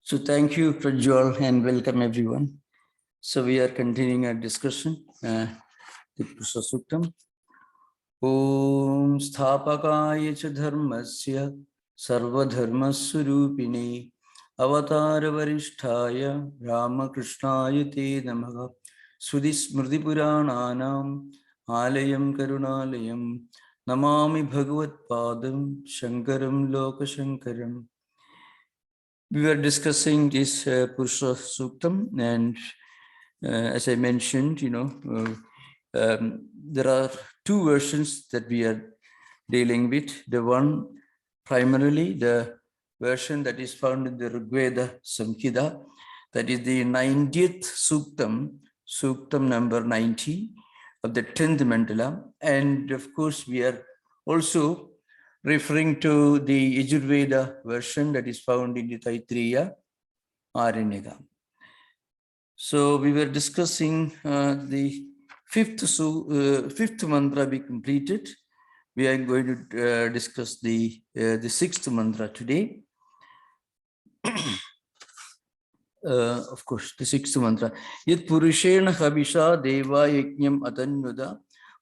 So thank you, Prajwal, and welcome everyone. So we are continuing our discussion, the Purusa Suktam. Om Sthapakaya cha dharmasya sarva dharmaswarupine avatara varisthaya Ramakrishnaya te namaha Sudhismriti purananam alayam karunalayam namami bhagavat padam shankaram lokashankaram. We were discussing this Purusha Suktam, and as I mentioned, there are two versions that we are dealing with. The one, primarily the version that is found in the Rigveda Samhita, that is the 90th Suktam, Suktam number 90 of the 10th mandala. And of course, we are also referring to the Yajurveda version that is found in the Taittiriya Aranyaka. So we were discussing the fifth mantra we completed. We are going to discuss the sixth mantra today. Of course, the sixth mantra. Yat purushena habisha deva yajnam atanyuda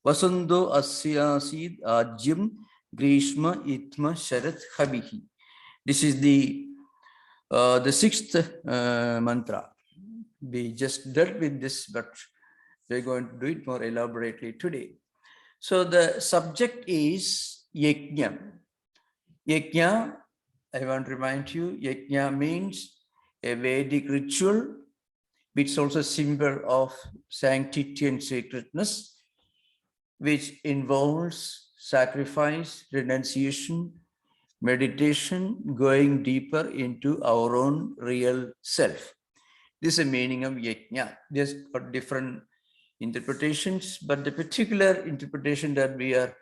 vasando asyasid ajyam grishma itma sharat habihi. This is the sixth mantra. We just dealt with this, but we're going to do it more elaborately today. So the subject is yajna. Yajna, I want to remind you, yajna means a Vedic ritual, which is also a symbol of sanctity and sacredness, which involves sacrifice, renunciation, meditation, going deeper into our own real self. This is the meaning of yajna. There's got different interpretations, but the particular interpretation that we are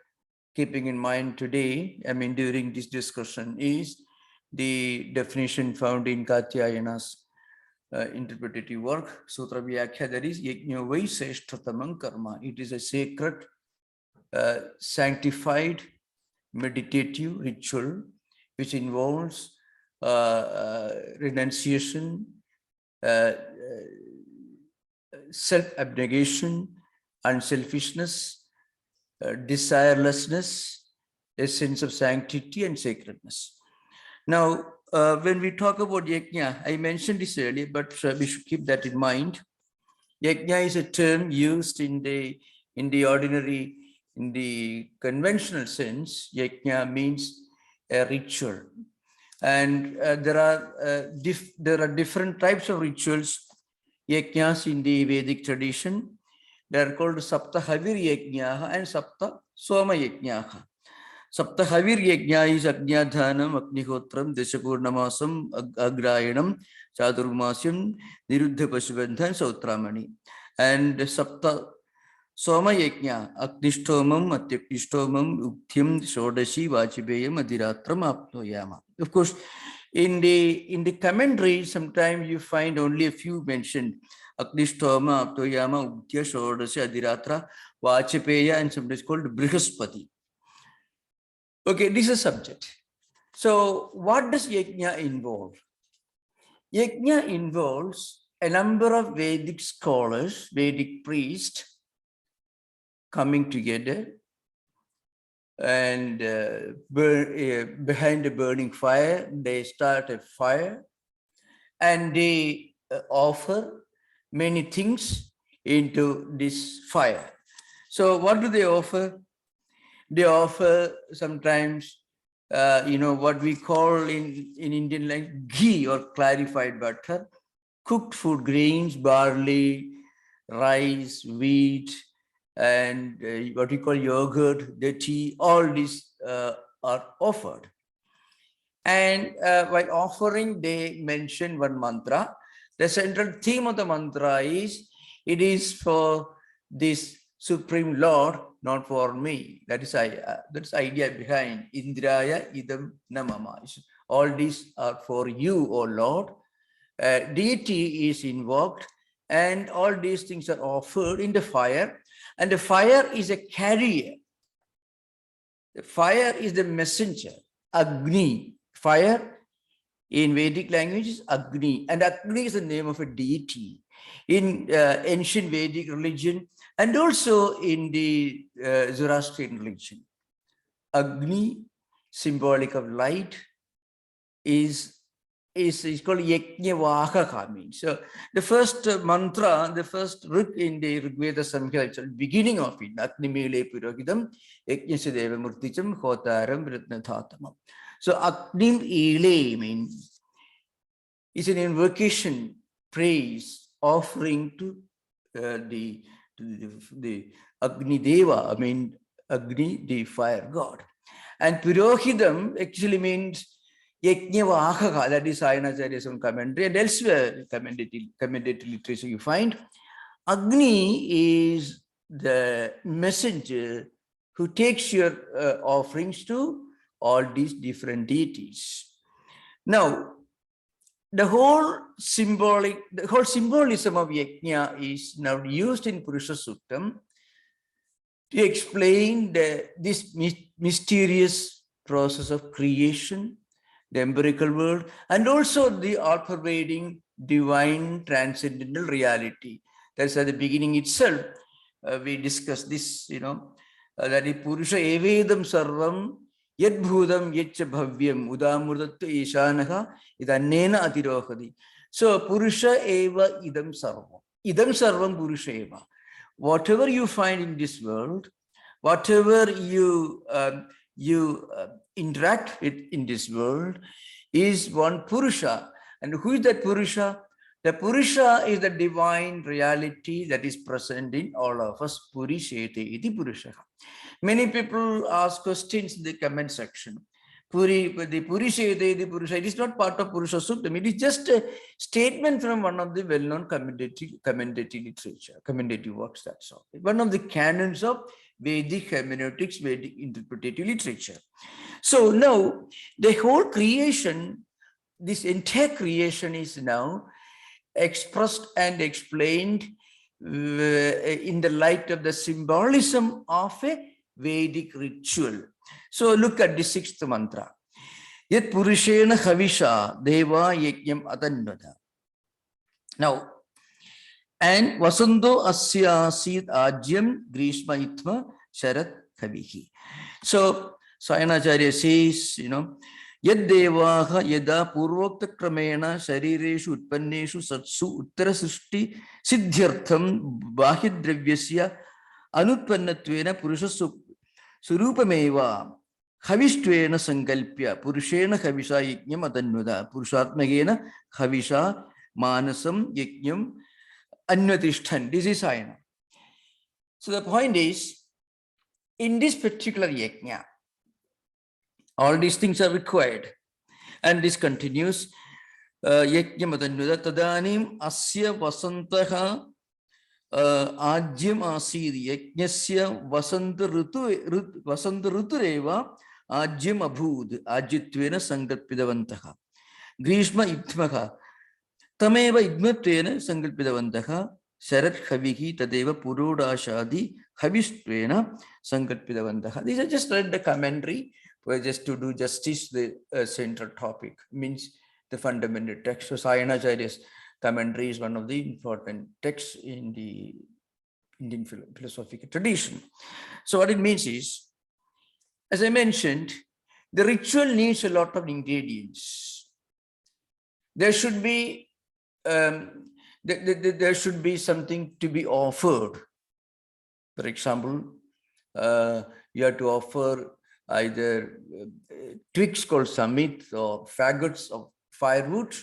keeping in mind today, during this discussion, is the definition found in Katyayana's interpretative work, Sutra Vyakhya, that is yajna vai seshtatamam karma. It is a sacred, sanctified, meditative ritual which involves renunciation, self-abnegation, unselfishness, desirelessness, a sense of sanctity and sacredness. Now, when we talk about yajna, I mentioned this earlier, but we should keep that in mind. Yajna is a term used in the ordinary, in the conventional sense. Yajna means a ritual. And there are different types of rituals, yajnas in the Vedic tradition. They are called Sapta Havir Yajnaha and Sapta Swama Yajnaha. Sapta Havir Yajna is Ajnadhanam, Agnihotram, Deshapurnamasam, Agrayanam, Chadurmasyam, Niruddha Pasubandhan, Sautramani. And Sapta Soma Yajna, Agnishtomam, Atyaknishtomam, Uktyam, Shodashi, Vachibeyam, Adiratram, Apnoyama. Of course, in the commentary, sometimes you find only a few mentioned. Agnishtoma, Aptoyama, Uktya, Shodashi, Adiratra, Vachipeya, and sometimes called Brihaspati. Okay, this is a subject. So what does yajna involve? Yajna involves a number of Vedic scholars, Vedic priests, coming together and behind a burning fire, they start a fire and they offer many things into this fire. So what do they offer? They offer sometimes, what we call in Indian language, ghee or clarified butter, cooked food grains, barley, rice, wheat, and what we call yogurt, tea, all these are offered. And while offering, they mention one mantra. The central theme of the mantra is, it is for this Supreme Lord, not for me. That's the idea behind Indraya idam namama. All these are for you, O Lord. Deity is invoked, and all these things are offered in the fire. And the fire is a carrier. The fire is the messenger. Agni, fire, In Vedic language is Agni, and Agni is the name of a deity in ancient Vedic religion and also in the Zoroastrian religion. Agni, symbolic of light, is called Yajñavahaka, means. So the first mantra, the first rig in the Rig Veda Samhita, the beginning of it, Agni Mele Purohitam, Yajñasya Deva Murticham, Hotaram, Vritnathatamam. So Agni Ile means is an invocation, praise, offering to the Agni Deva, I mean Agni, the fire god. And Purohidam actually means Yajñavahaka, that is Sayanacharya's own commentary, and elsewhere commentative literature you find. Agni is the messenger who takes your offerings to all these different deities. Now, the whole symbolism of Yajna is now used in Purusha Suktam to explain this mysterious process of creation, the empirical world, and also the all-pervading divine transcendental reality. That's at the beginning itself. We discussed this, that is Purusha evedam sarvam yadbhudam yaccha bhavyam udamurdattu ishanaha idannena atirohadi. So Purusha eva idam sarvam. Idam sarvam Purusha eva. Whatever you find in this world, whatever you interact with in this world is one Purusha. And who is that Purusha? The Purusha is the divine reality that is present in all of us. Purishete iti Purusha. Many people ask questions in the comment section. The Purishete iti Purusha, it is not part of Purusha Suktam. It is just a statement from one of the well-known commentative literature, commentative works, that's all. One of the canons of Vedic hermeneutics, Vedic interpretative literature. So now the whole creation, this entire creation is now expressed and explained in the light of the symbolism of a Vedic ritual. So look at the sixth mantra. Yat Purushena Havisha Deva Yajñam Atanvada. Now, and Vasanto Asya Sid Ajyam Grishma Itma Sharat Kavihi. So Sayanacharya says, Yad Devaha Yada Purvokta Kramena Sharireshu Utpanneshu Satsu Uttara Srishti Siddhyartham Bahidravyasya Anutpannatvena Purusha Surupameva Havistvena Sankalpya Purushena Havisha Yajñam Atanvada Purushatmagena Havisha Manasam Yajñam Anvatishtan. This is Sayana. So the point is, in this particular yajna, all these things are required. And this continues. Yajñam atanvada tadanim asya vasantaha ajyam asid yajñasya vasanta rutureva ajyam abhud ajyitvena sankalpidavantaha grishma itmaha tameva idmatvena sankalpidavantaha sharat havihi tadeva purodashadi havistvena sankalpidavantaha. These are just read the commentary, just to do justice the central topic, means the fundamental text. So Sayanacharya's commentary is one of the important texts in the Indian philosophical tradition. So what it means is, as I mentioned, the ritual needs a lot of ingredients. There should be there should be something to be offered. For example, you have to offer either twigs called samit or faggots of firewood.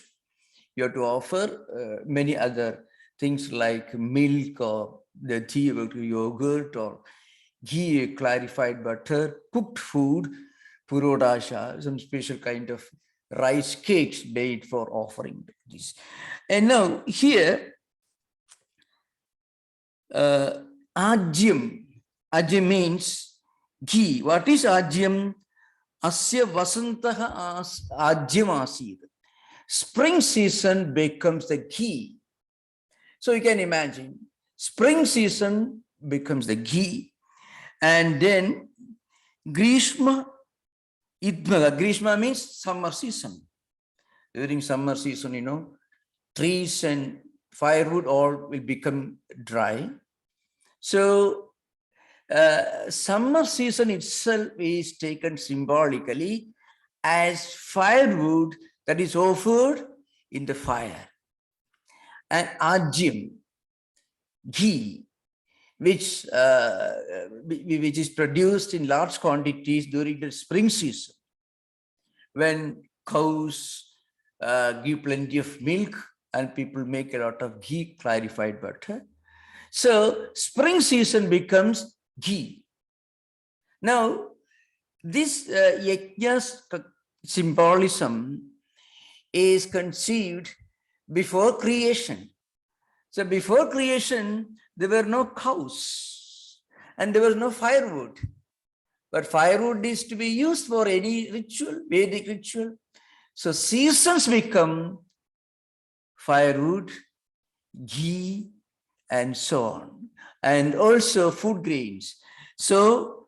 You have to offer many other things like milk or the tea, yogurt or ghee, clarified butter, cooked food, purodasha, some special kind of rice cakes made for offering this. And now here, ajyam. Ajyam means ghee. What is ajyam? Asya vasantaha ajyam asid. Spring season becomes the ghee. So you can imagine, spring season becomes the ghee. And then Grishma Idmaga. Grishma means summer season. During summer season, trees and firewood all will become dry. So summer season itself is taken symbolically as firewood that is offered in the fire. And ajim, ghee, which is produced in large quantities during the spring season, when cows give plenty of milk and people make a lot of ghee, clarified butter. So spring season becomes ghee. Now, this yajna's symbolism is conceived before creation. So before creation, there were no cows and there was no firewood. But firewood is to be used for any ritual, Vedic ritual. So seasons become firewood, ghee, and so on. And also food grains. So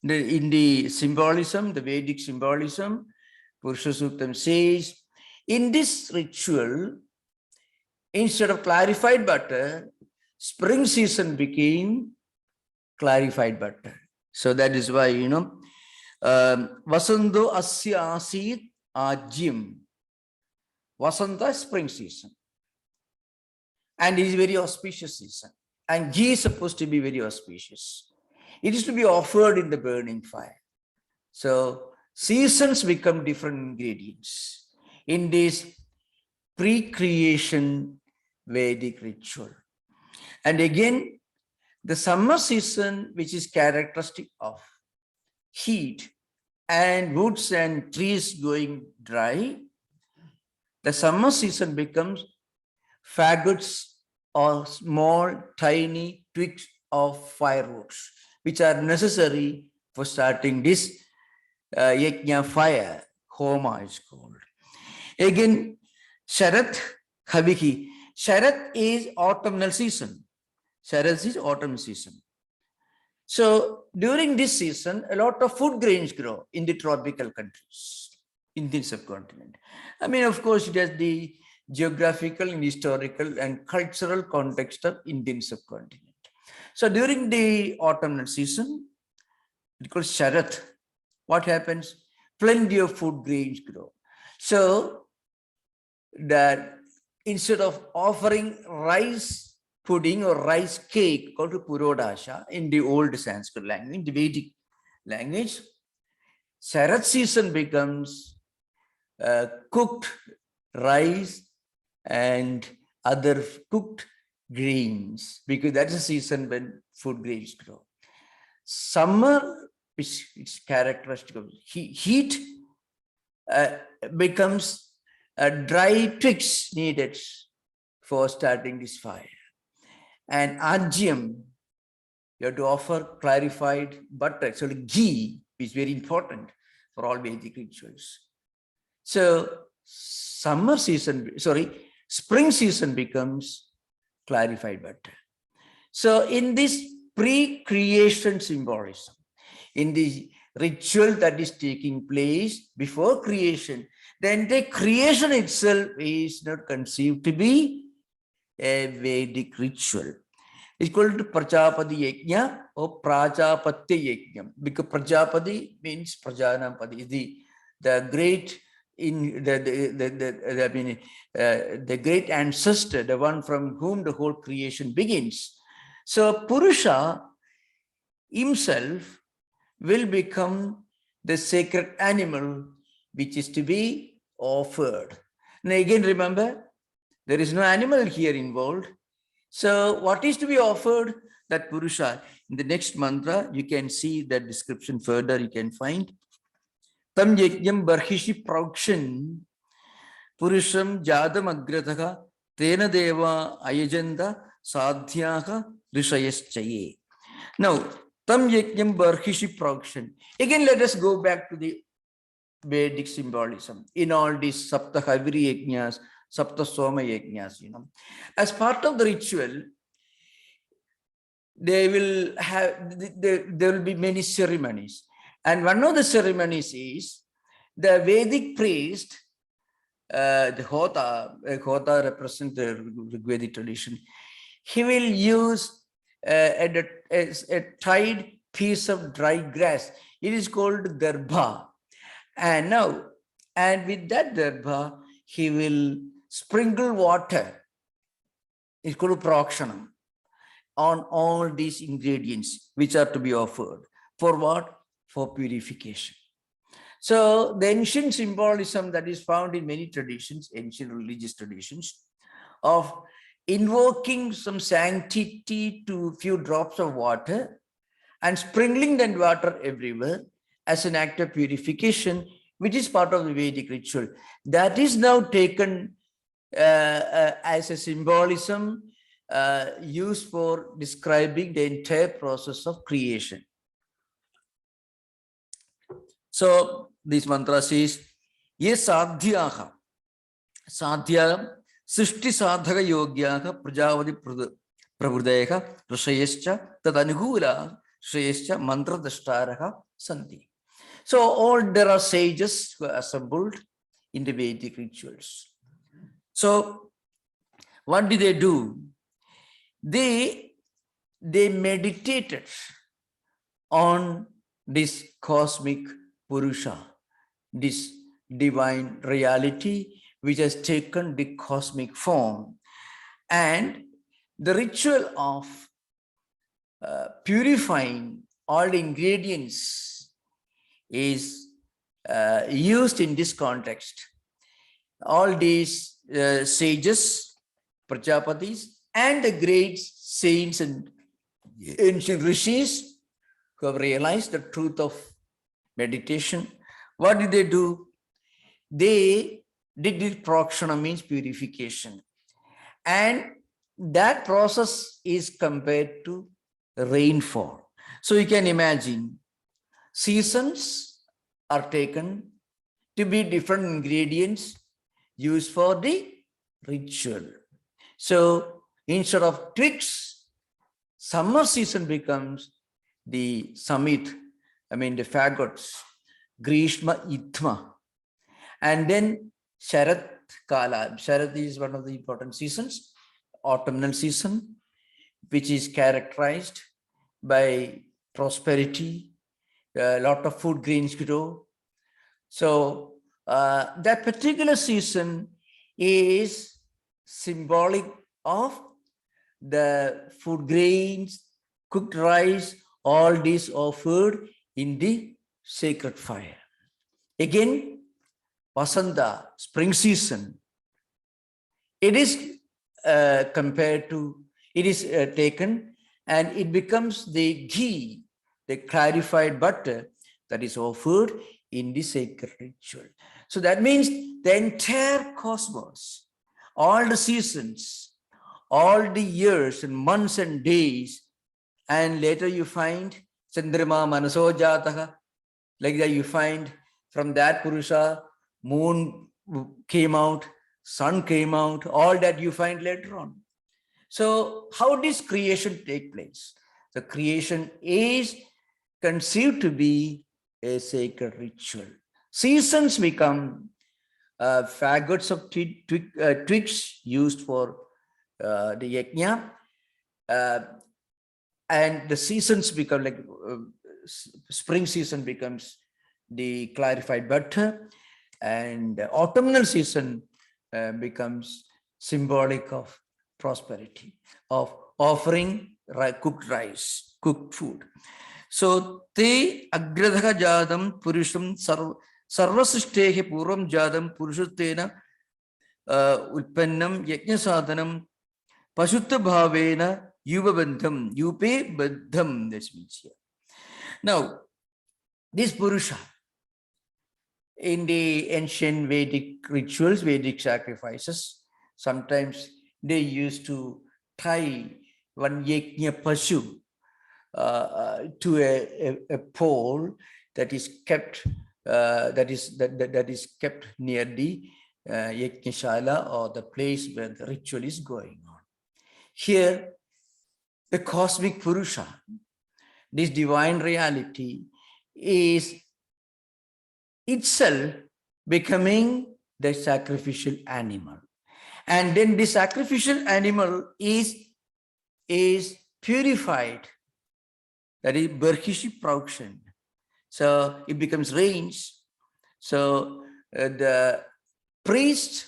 in the symbolism, the Vedic symbolism, Purusha Suktam says, in this ritual, instead of clarified butter, spring season became clarified butter. So that is why, Vasando asya asit ajim. Vasanta, spring season. And it is very auspicious season. And ghee is supposed to be very auspicious. It is to be offered in the burning fire. So seasons become different ingredients in this pre-creation Vedic ritual. And again, the summer season, which is characteristic of heat and woods and trees going dry, the summer season becomes faggots or small, tiny twigs of firewoods, which are necessary for starting this yajna fire. Homa is called. Again, Sharat Havihi. Sharat is autumnal season. Sharat is autumn season. So during this season, a lot of food grains grow in the tropical countries, Indian subcontinent. I mean, of course, it has the geographical and historical and cultural context of Indian subcontinent. So during the autumnal season, it called Sharat. What happens? Plenty of food grains grow. So that instead of offering rice pudding or rice cake called Purodasha in the old Sanskrit language, the Vedic language, Sharat season becomes cooked rice and other cooked grains, because that's the season when food grains grow. Summer, which is characteristic of heat, becomes dry twigs needed for starting this fire. And ajyam, you have to offer clarified butter. So the ghee is very important for all Vedic rituals. So spring season becomes clarified butter. So in this pre-creation symbolism, in the ritual that is taking place before creation, then the creation itself is not conceived to be a Vedic ritual. It's called Prajapati Yajna or Prajapati Yajna, because Prajapati means Prajanapati, the great the great ancestor, the one from whom the whole creation begins. So Purusha himself will become the sacred animal which is to be offered. Now again, remember, there is no animal here involved. So what is to be offered? That Purusha. In the next mantra, you can see that description further, you can find. Tam yajnam barhishi praukshan Purusham jadam agrataka tena deva ayajanda sadhyaha rishayaschaye. Now, tam yajnam barhishi praukshan. Again, let us go back to the Vedic symbolism in all these Sapta Haviri Yajnas, Sapta Soma Yajnas, As part of the ritual, there will be many ceremonies. And one of the ceremonies is the Vedic priest the Hota represents the Rigvedic tradition. He will use a tied piece of dry grass. It is called darbha. And now, and with that darbha, he will sprinkle water. It's called prakshanam on all these ingredients which are to be offered. For what? For purification. So the ancient symbolism that is found in many traditions, ancient religious traditions, of invoking some sanctity to a few drops of water and sprinkling that water everywhere as an act of purification, which is part of the Vedic ritual. That is now taken as a symbolism used for describing the entire process of creation. So this mantra says, Ye sadhyaha, sadhya sishti sadhaka yogyaha prajavati pravrudeha rishayascha tadanugula rishayascha mantra dashtaraha santi. So all there are sages who are assembled in the Vedic rituals. So what did they do? They meditated on this cosmic Purusha, this divine reality which has taken the cosmic form. And the ritual of purifying all the ingredients is used in this context. All these sages, Prajapatis, and the great saints and ancient rishis who have realized the truth of meditation, what did they do? They did this prakshana, means purification. And that process is compared to rainfall. So you can imagine seasons are taken to be different ingredients used for the ritual. So instead of twigs, summer season becomes the samit, the fagots, Grishma Ithma. And then Sharat Kala. Sharat is one of the important seasons, autumnal season, which is characterized by prosperity, a lot of food grains grow. So that particular season is symbolic of the food grains, cooked rice, all these offered in the sacred fire. Again, Vasanta, spring season, it is compared to, it is taken and it becomes the ghee, the clarified butter that is offered in the sacred ritual. So that means the entire cosmos, all the seasons, all the years and months and days, and later you find Chandrama Manaso Jataha, like that you find from that Purusha, moon came out, sun came out, all that you find later on. So how does creation take place? The creation is conceived to be a sacred ritual. Seasons become fagots of twigs used for the yajna, and the seasons become like spring season becomes the clarified butter, and autumnal season becomes symbolic of prosperity, of offering cooked rice, cooked food. So te agradha jadam purusham sarvasishtehe purvam jadam purushutena utpannam yajna sadhanam pashutta bhavena yuva bandham, yupe bandham, this means here. Now, this Purusha, in the ancient Vedic rituals, Vedic sacrifices, sometimes they used to tie one yajna pashu to a pole that is kept that is kept near the yajna or the place where the ritual is going on. Here, the cosmic Purusha, this divine reality, is itself becoming the sacrificial animal. And then the sacrificial animal is purified. That is Berhishi production. So it becomes rains. So the priest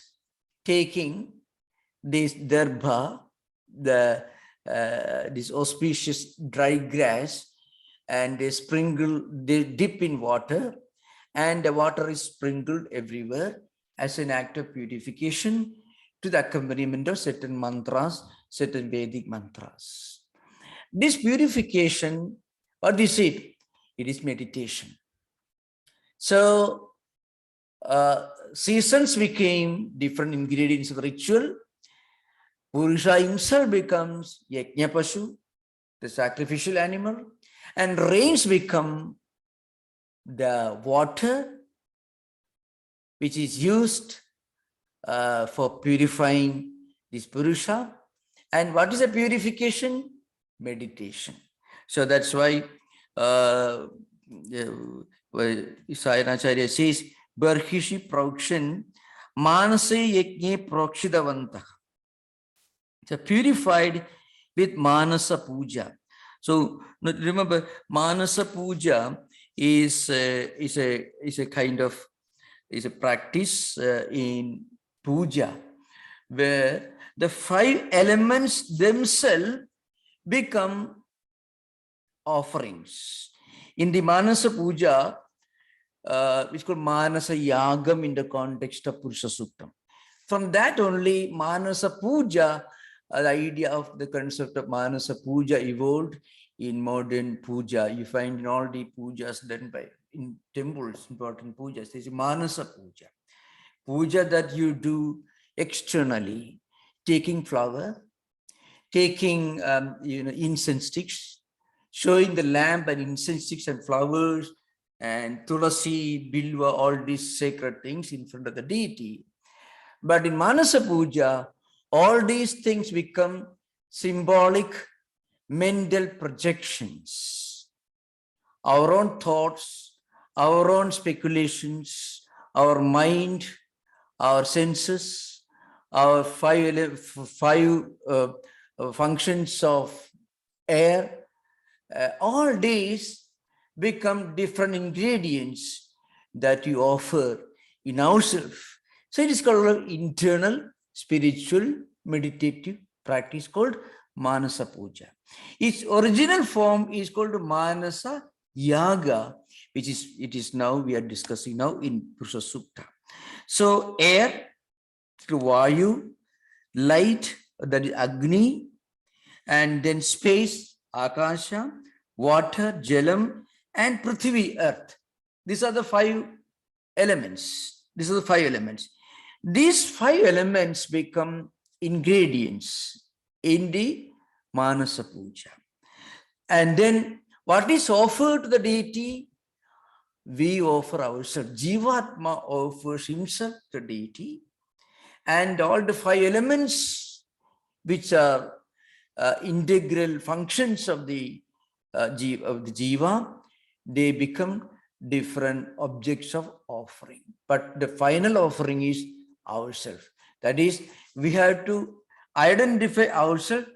taking this darbha, this auspicious dry grass, and they dip in water, and the water is sprinkled everywhere as an act of purification to the accompaniment of certain mantras, certain Vedic mantras. This purification, what is it? It is meditation. So seasons became different ingredients of the ritual. Purusha himself becomes Yajna Pashu, the sacrificial animal, and rains become the water which is used for purifying this Purusha. And what is a purification? Meditation. So that's why Sayanacharya says, Barhishi Praukshan Manase Yajne Prokshidavantah. So purified with Manasa Puja. So remember, Manasa Puja is a kind of practice in puja where the 5 elements themselves become offerings. In the Manasa Puja, it's called Manasa Yagam in the context of Purusha Suktam. From that only Manasa Puja, the idea of the concept of Manasa Puja evolved in modern puja. You find in all the pujas done in temples, important pujas, there's a Manasa Puja. Puja that you do externally, taking flower, taking incense sticks, showing the lamp and incense sticks and flowers and tulasi, bilva, all these sacred things in front of the deity. But in Manasa Puja, all these things become symbolic mental projections. Our own thoughts, our own speculations, our mind, our senses, our five functions of air, all these become different ingredients that you offer in ourselves. So it is called an internal, spiritual, meditative practice called Manasa Puja. Its original form is called Manasa Yaga, which is now we are discussing now in Purusha Sukta. So air, through Vayu, light, that is Agni, and then space, Akasha, water, Jalam, and Prithvi, earth. These are the 5 elements. These 5 elements become ingredients in the Manasa Puja. And then what is offered to the deity? We offer ourselves. Jivatma offers himself to the deity. And all the 5 elements, which are integral functions of the Jiva, they become different objects of offering. But the final offering is ourselves. That is, we have to identify ourselves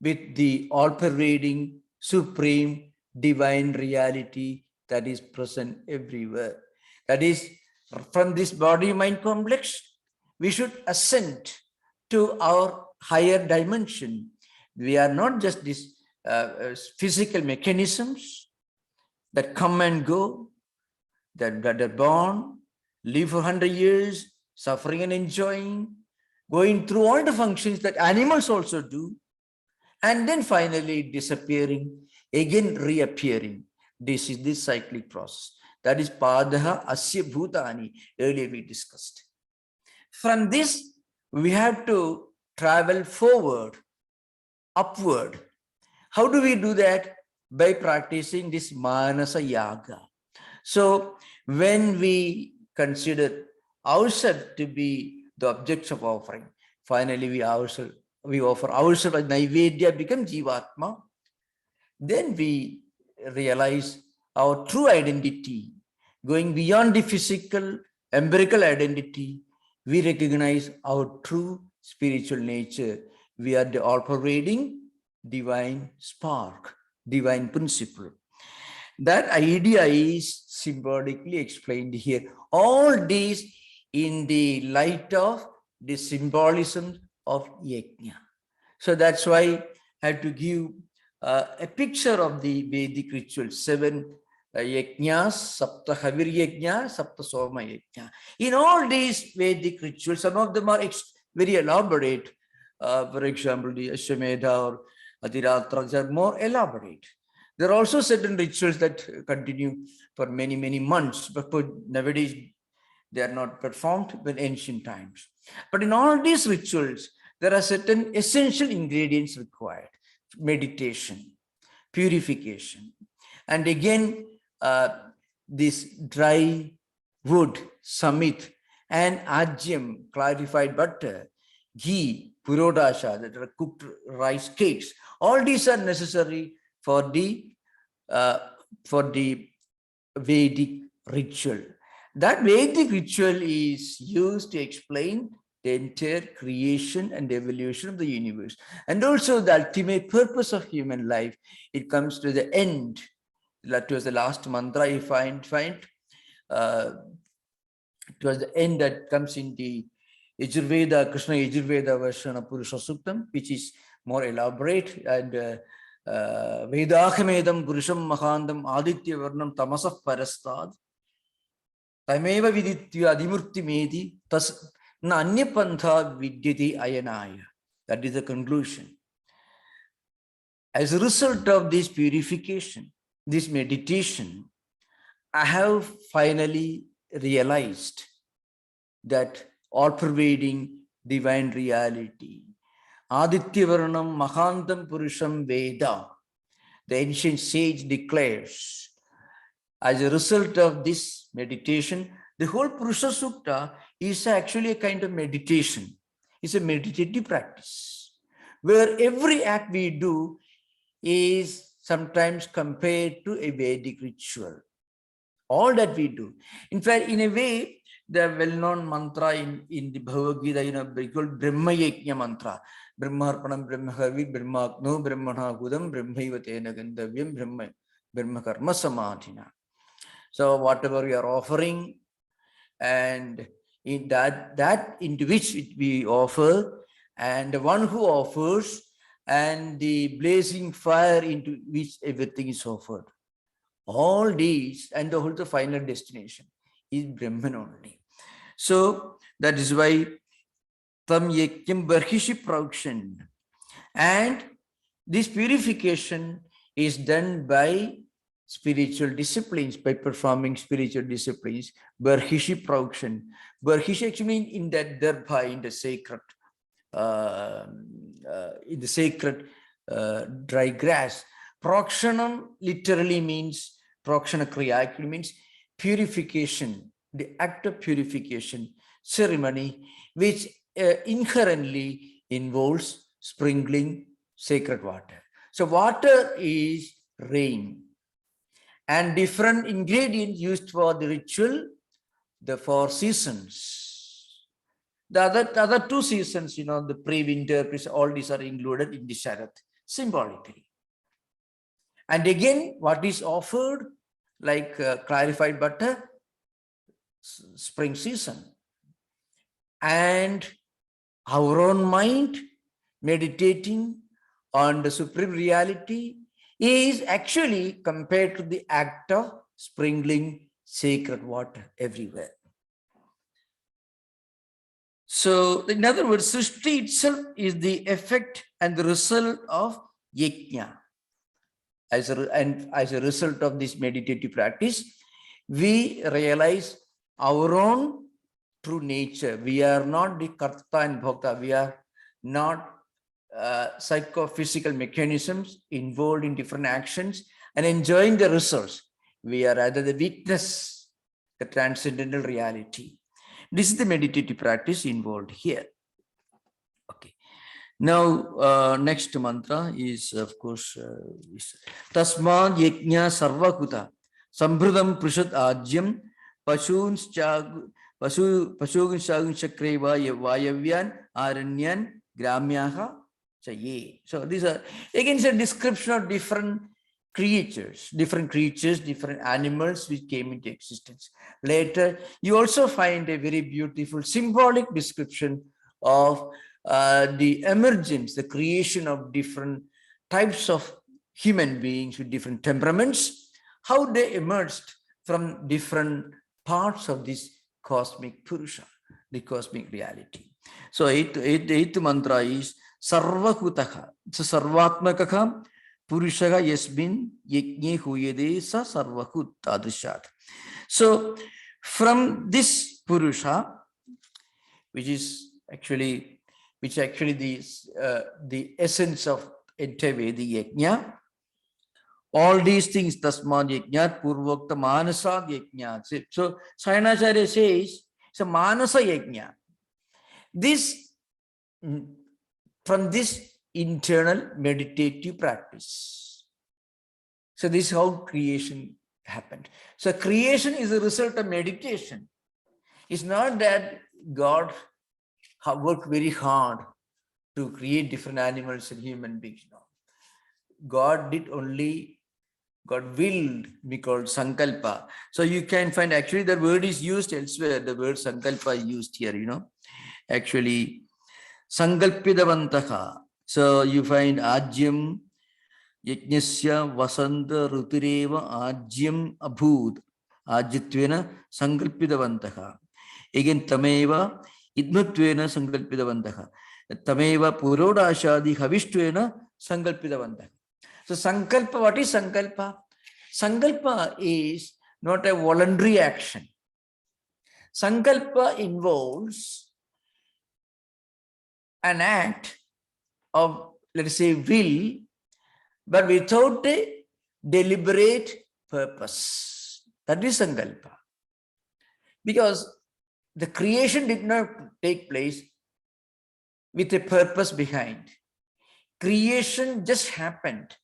with the all-pervading, supreme, divine reality that is present everywhere. That is, from this body-mind complex, we should ascend to our higher dimension. We are not just these physical mechanisms that come and go, that are born, live for 100 years, suffering and enjoying, going through all the functions that animals also do, and then finally disappearing, again reappearing. This is this cyclic process. That is Padaha Asya Bhutani, earlier we discussed. From this, we have to travel forward, upward. How do we do that? By practicing this Manasa Yaga. So when we consider ourselves to be the objects of offering, finally we offer ourselves as Naivedya, become Jivatma. Then we realize our true identity, going beyond the physical empirical identity, we recognize our true spiritual nature. We are the all-pervading divine spark, divine principle. That idea is symbolically explained here. All these in the light of the symbolism of yajna. So that's why I had to give a picture of the Vedic rituals, 7 yajnas, sapta havir yajna, sapta soma yajna. In all these Vedic rituals, some of them are very elaborate. For example, the Ashwamedha or Adhiratra are more elaborate. There are also certain rituals that continue for many, many months, but nowadays they are not performed in ancient times. But in all these rituals, there are certain essential ingredients required: meditation, purification, and again, this dry wood, samit, and ajyam, clarified butter, ghee, purodasha, that are cooked rice cakes. All these are necessary for the Vedic ritual. That Vedic ritual is used to explain the entire creation and evolution of the universe, and also the ultimate purpose of human life. It comes to the end. That was the last mantra I find. It was the end that comes in the Yajurveda, Krishna Yajurveda version of Purusha Suktam, which is more elaborate, and Vedahemedam Purusham Mahandam Aditya Varnam Tamasah Parastad Tameva Viditya Adimurti Medi Tas Na Anyapantha Vidyati Ayanaya. That is the conclusion. As a result of this purification, this meditation, I have finally realized that all-pervading divine reality, Aditya Varnam Mahandam Purusham Veda, the ancient sage declares. As a result of this meditation, the whole Purusha Sukta is actually a kind of meditation. It's a meditative practice, where every act we do is sometimes compared to a Vedic ritual. All that we do. In fact, in a way, the well-known mantra in the Bhagavad Gita, they called Brahma Yajna mantra. Brahmarpanam Brahmahavi Brahmakno Brahmana Gudam Brahmaivatena Gandavyam Brahma Karma Samadhina. So whatever we are offering, and in that into which we offer, and the one who offers, and the blazing fire into which everything is offered. All these, and the whole the final destination is Brahman only. So that is why Tam Yakyam Barhishi Praukshan. And this purification is done by spiritual disciplines, by performing spiritual disciplines. Barhishi Praukshan. Barhishi actually means in that darbha, in the sacred dry grass. Prakshanam literally means, Prakshana Kriya actually means purification, the act of purification ceremony, which inherently involves sprinkling sacred water. So water is rain, and different ingredients used for the ritual, the 4 seasons. The other 2 seasons, the pre-winter, all these are included in the Sharat, symbolically. And again, what is offered, like clarified butter, spring season. And our own mind meditating on the supreme reality is actually compared to the act of sprinkling sacred water everywhere. So, in other words, Srishti itself is the effect and the result of yajna. As a result of this meditative practice, we realize our own true nature. We are not the karta and bhokta. We are not psychophysical mechanisms involved in different actions and enjoying the results. We are rather the witness, the transcendental reality. This is the meditative practice involved here. Okay. Now, next mantra is, of course, Tasmad Yajna Sarvakuta Sambhrudam Prushat Ajyam Pashunscha Pasugin Sagin Chakre Vayavyan Aranyan Gramyaha Chaye. So these are again a description of different creatures, different animals which came into existence. Later, you also find a very beautiful symbolic description of the emergence, the creation of different types of human beings with different temperaments, how they emerged from different parts of this cosmic Purusha, the cosmic reality. So eighth mantra is Sarvakutaha. It's a Sarvatmakaka Purushaha Yasmin Yajne Huyede Sa Sarvakut Adrishat. So from this Purusha, which actually the essence of entire Vedic Yajna, all these things, Tasmad Yajnat, Purvokta Manasad Yajnat. So Sayanacharya says it's a Manasa Yajna. This, from this internal meditative practice. So this is how creation happened. So creation is a result of meditation. It's not that God worked very hard to create different animals and human beings. No. God willed, we call Sankalpa. So you can find actually the word is used elsewhere. The word Sankalpa is used here, Actually, Sankalpidavantaha. So you find Ajyam, Yajnasya, Vasanta, Rutireva, Ajyam, Abhud, Ajyatvena, Sankalpidavantaha. Again, Tameva, Idmatvena, Sankalpidavantaha. Tameva, Purodashadi, Havistvena, Sankalpidavantaha. So Sankalpa, what is Sankalpa? Sankalpa is not a voluntary action. Sankalpa involves an act of, let us say, will, but without a deliberate purpose. That is Sankalpa. Because the creation did not take place with a purpose behind. Creation just happened.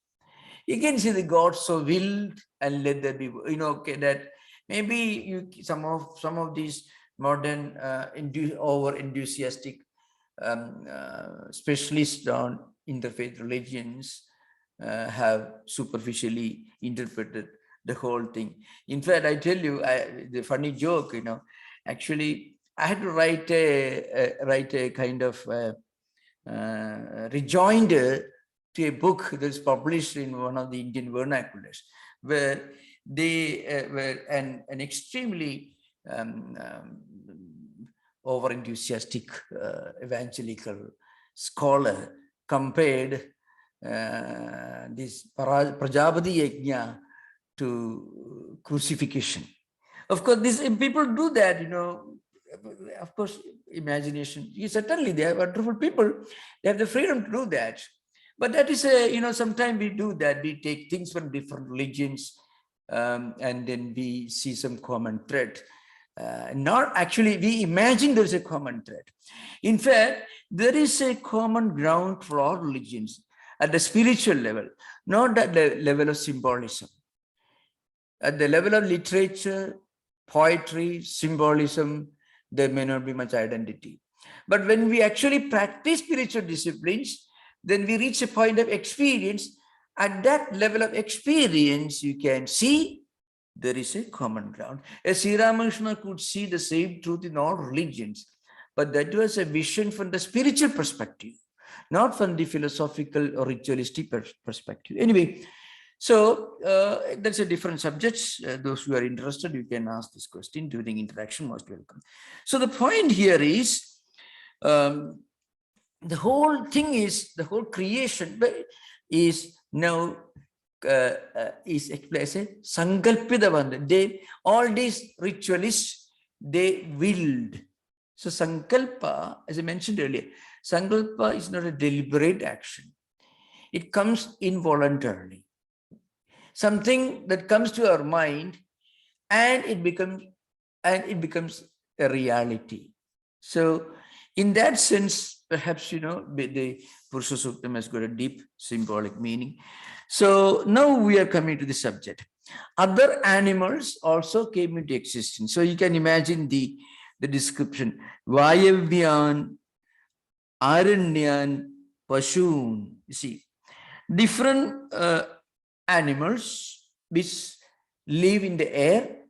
You can see the God so willed and let there be, okay, that maybe some of these modern over enthusiastic specialists on interfaith religions have superficially interpreted the whole thing. In fact, I tell you, the funny joke, actually, I had to write a kind of rejoinder to a book that's published in one of the Indian vernaculars, where they were an extremely over-enthusiastic evangelical scholar compared this Prajapati Yajna to crucifixion. Of course, people do that, of course, imagination. Certainly, they are wonderful people. They have the freedom to do that. But that is sometimes we do that. We take things from different religions and then we see some common thread. Not actually, we imagine there is a common thread. In fact, there is a common ground for all religions at the spiritual level, not at the level of symbolism. At the level of literature, poetry, symbolism, there may not be much identity. But when we actually practice spiritual disciplines, then we reach a point of experience. At that level of experience, you can see there is a common ground. As Sri Ramakrishna could see the same truth in all religions, but that was a vision from the spiritual perspective, not from the philosophical or ritualistic perspective. Anyway, so that's a different subject. Those who are interested, you can ask this question during interaction. Most welcome. So the point here is, the whole thing is, the whole creation is now is expressed as Sankalpidavanda. All these ritualists, they willed. So Sankalpa, as I mentioned earlier, Sankalpa is not a deliberate action. It comes involuntarily. Something that comes to our mind and it becomes a reality. So in that sense, perhaps, the Purusha Suktam has got a deep symbolic meaning. So now we are coming to the subject. Other animals also came into existence. So you can imagine the the description. Vayavyan, Aranyan, Pashun. You see, different animals which live in the air,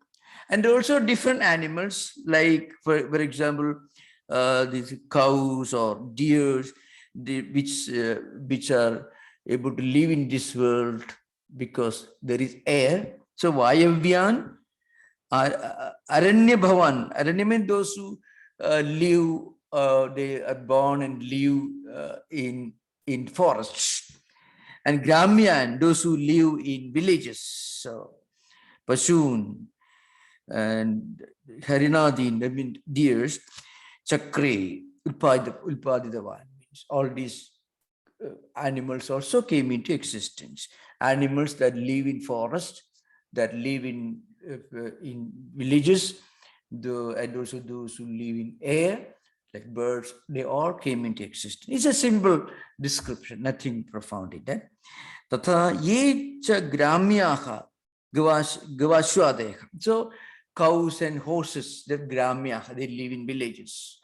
and also different animals like, for example, these cows or deers, which are able to live in this world because there is air. So Vayavyan, Aranya Bhavan. Aranya means those who live, they are born and live in forests. And Gramyan, those who live in villages. So Pashun and Harinadin, I mean deers, Chakre, Ulpadidavan, means all these animals also came into existence. Animals that live in forest, that live in villages, and also those who live in air, like birds, they all came into existence. It's a simple description, nothing profound in that. Tatha ye cha gramyaha gavashwadeha. So cows and horses, they're gramyaha, they live in villages.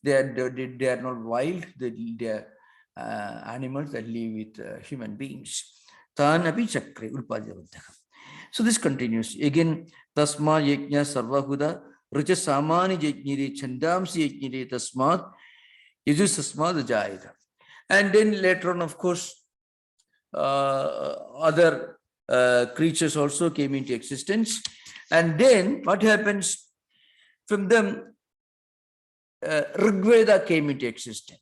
They are not wild, they are animals that live with human beings. Tanapi chakre ulpadhyavadaha. So this continues. Again, tasma yajna sarvahuda rucha samani yajnire chandamsi yajnire tasmat yajus tasmad jayada. And then later on, of course, other creatures also came into existence. And then what happens? From them, Rigveda came into existence.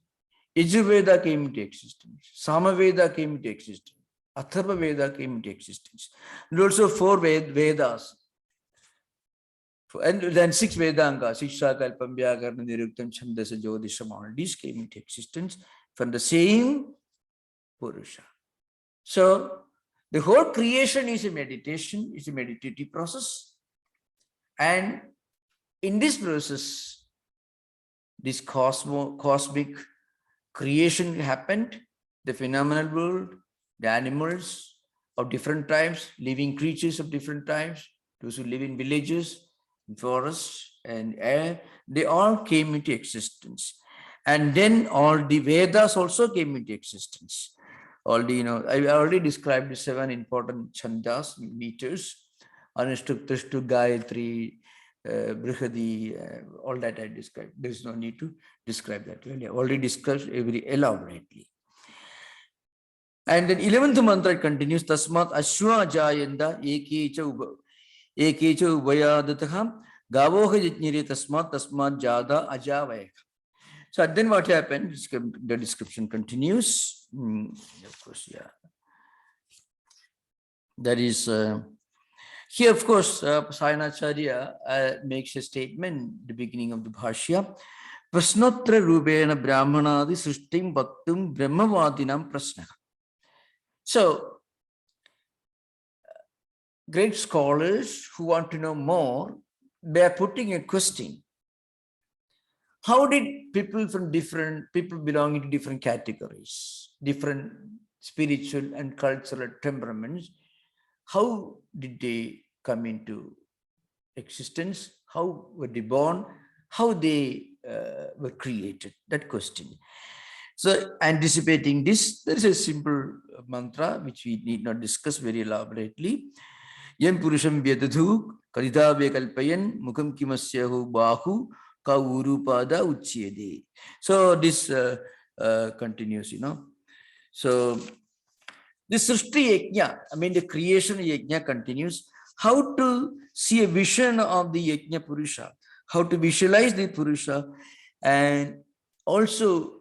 Yajurveda came into existence. Samaveda came into existence. Atharva Veda came into existence. And also 4 Vedas. And then 6 Vedangas, Shiksha, Kalpam, Vyakarna, Niruktam, Chandasa, Jyotisham, all these came into existence from the same Purusha. So the whole creation is a meditation, it's a meditative process. And in this process, this cosmic creation happened, the phenomenal world, the animals of different types, living creatures of different types, those who live in villages, in forests and air, they all came into existence. And then all the Vedas also came into existence. All the, I already described the 7 important chandas, meters, Anushtuk, Trishtuk, Gayatri, Brihadi, all that I described. There is no need to describe that. I already discussed very elaborately. And then 11th mantra continues, Tasmat Ashwa Jayanda Ekecha Ubayadataha Gavoha Jitniri Tasmat Jada Ajavaya. So then what happened? The description continues. Of course, yeah. That is, here, of course, Sayanacharya makes a statement at the beginning of the Bhashya. Prasnotra Rubena Brahmanadi Srishtim Bhaktum Brahmavadinam Prasna. So, great scholars who want to know more, they are putting a question. How did people belonging to different categories, different spiritual and cultural temperaments, how did they come into existence? How were they born? How they were created? That question. So anticipating this, there is a simple mantra which we need not discuss very elaborately. Yam purusham vyadadhu kadita vekalpayan mukam kimasyahu bahu ka urupada uchyede. So this continues, So this Srishti Yajna, the creation Yajna continues. How to see a vision of the Yajna Purusha, how to visualize the Purusha, and also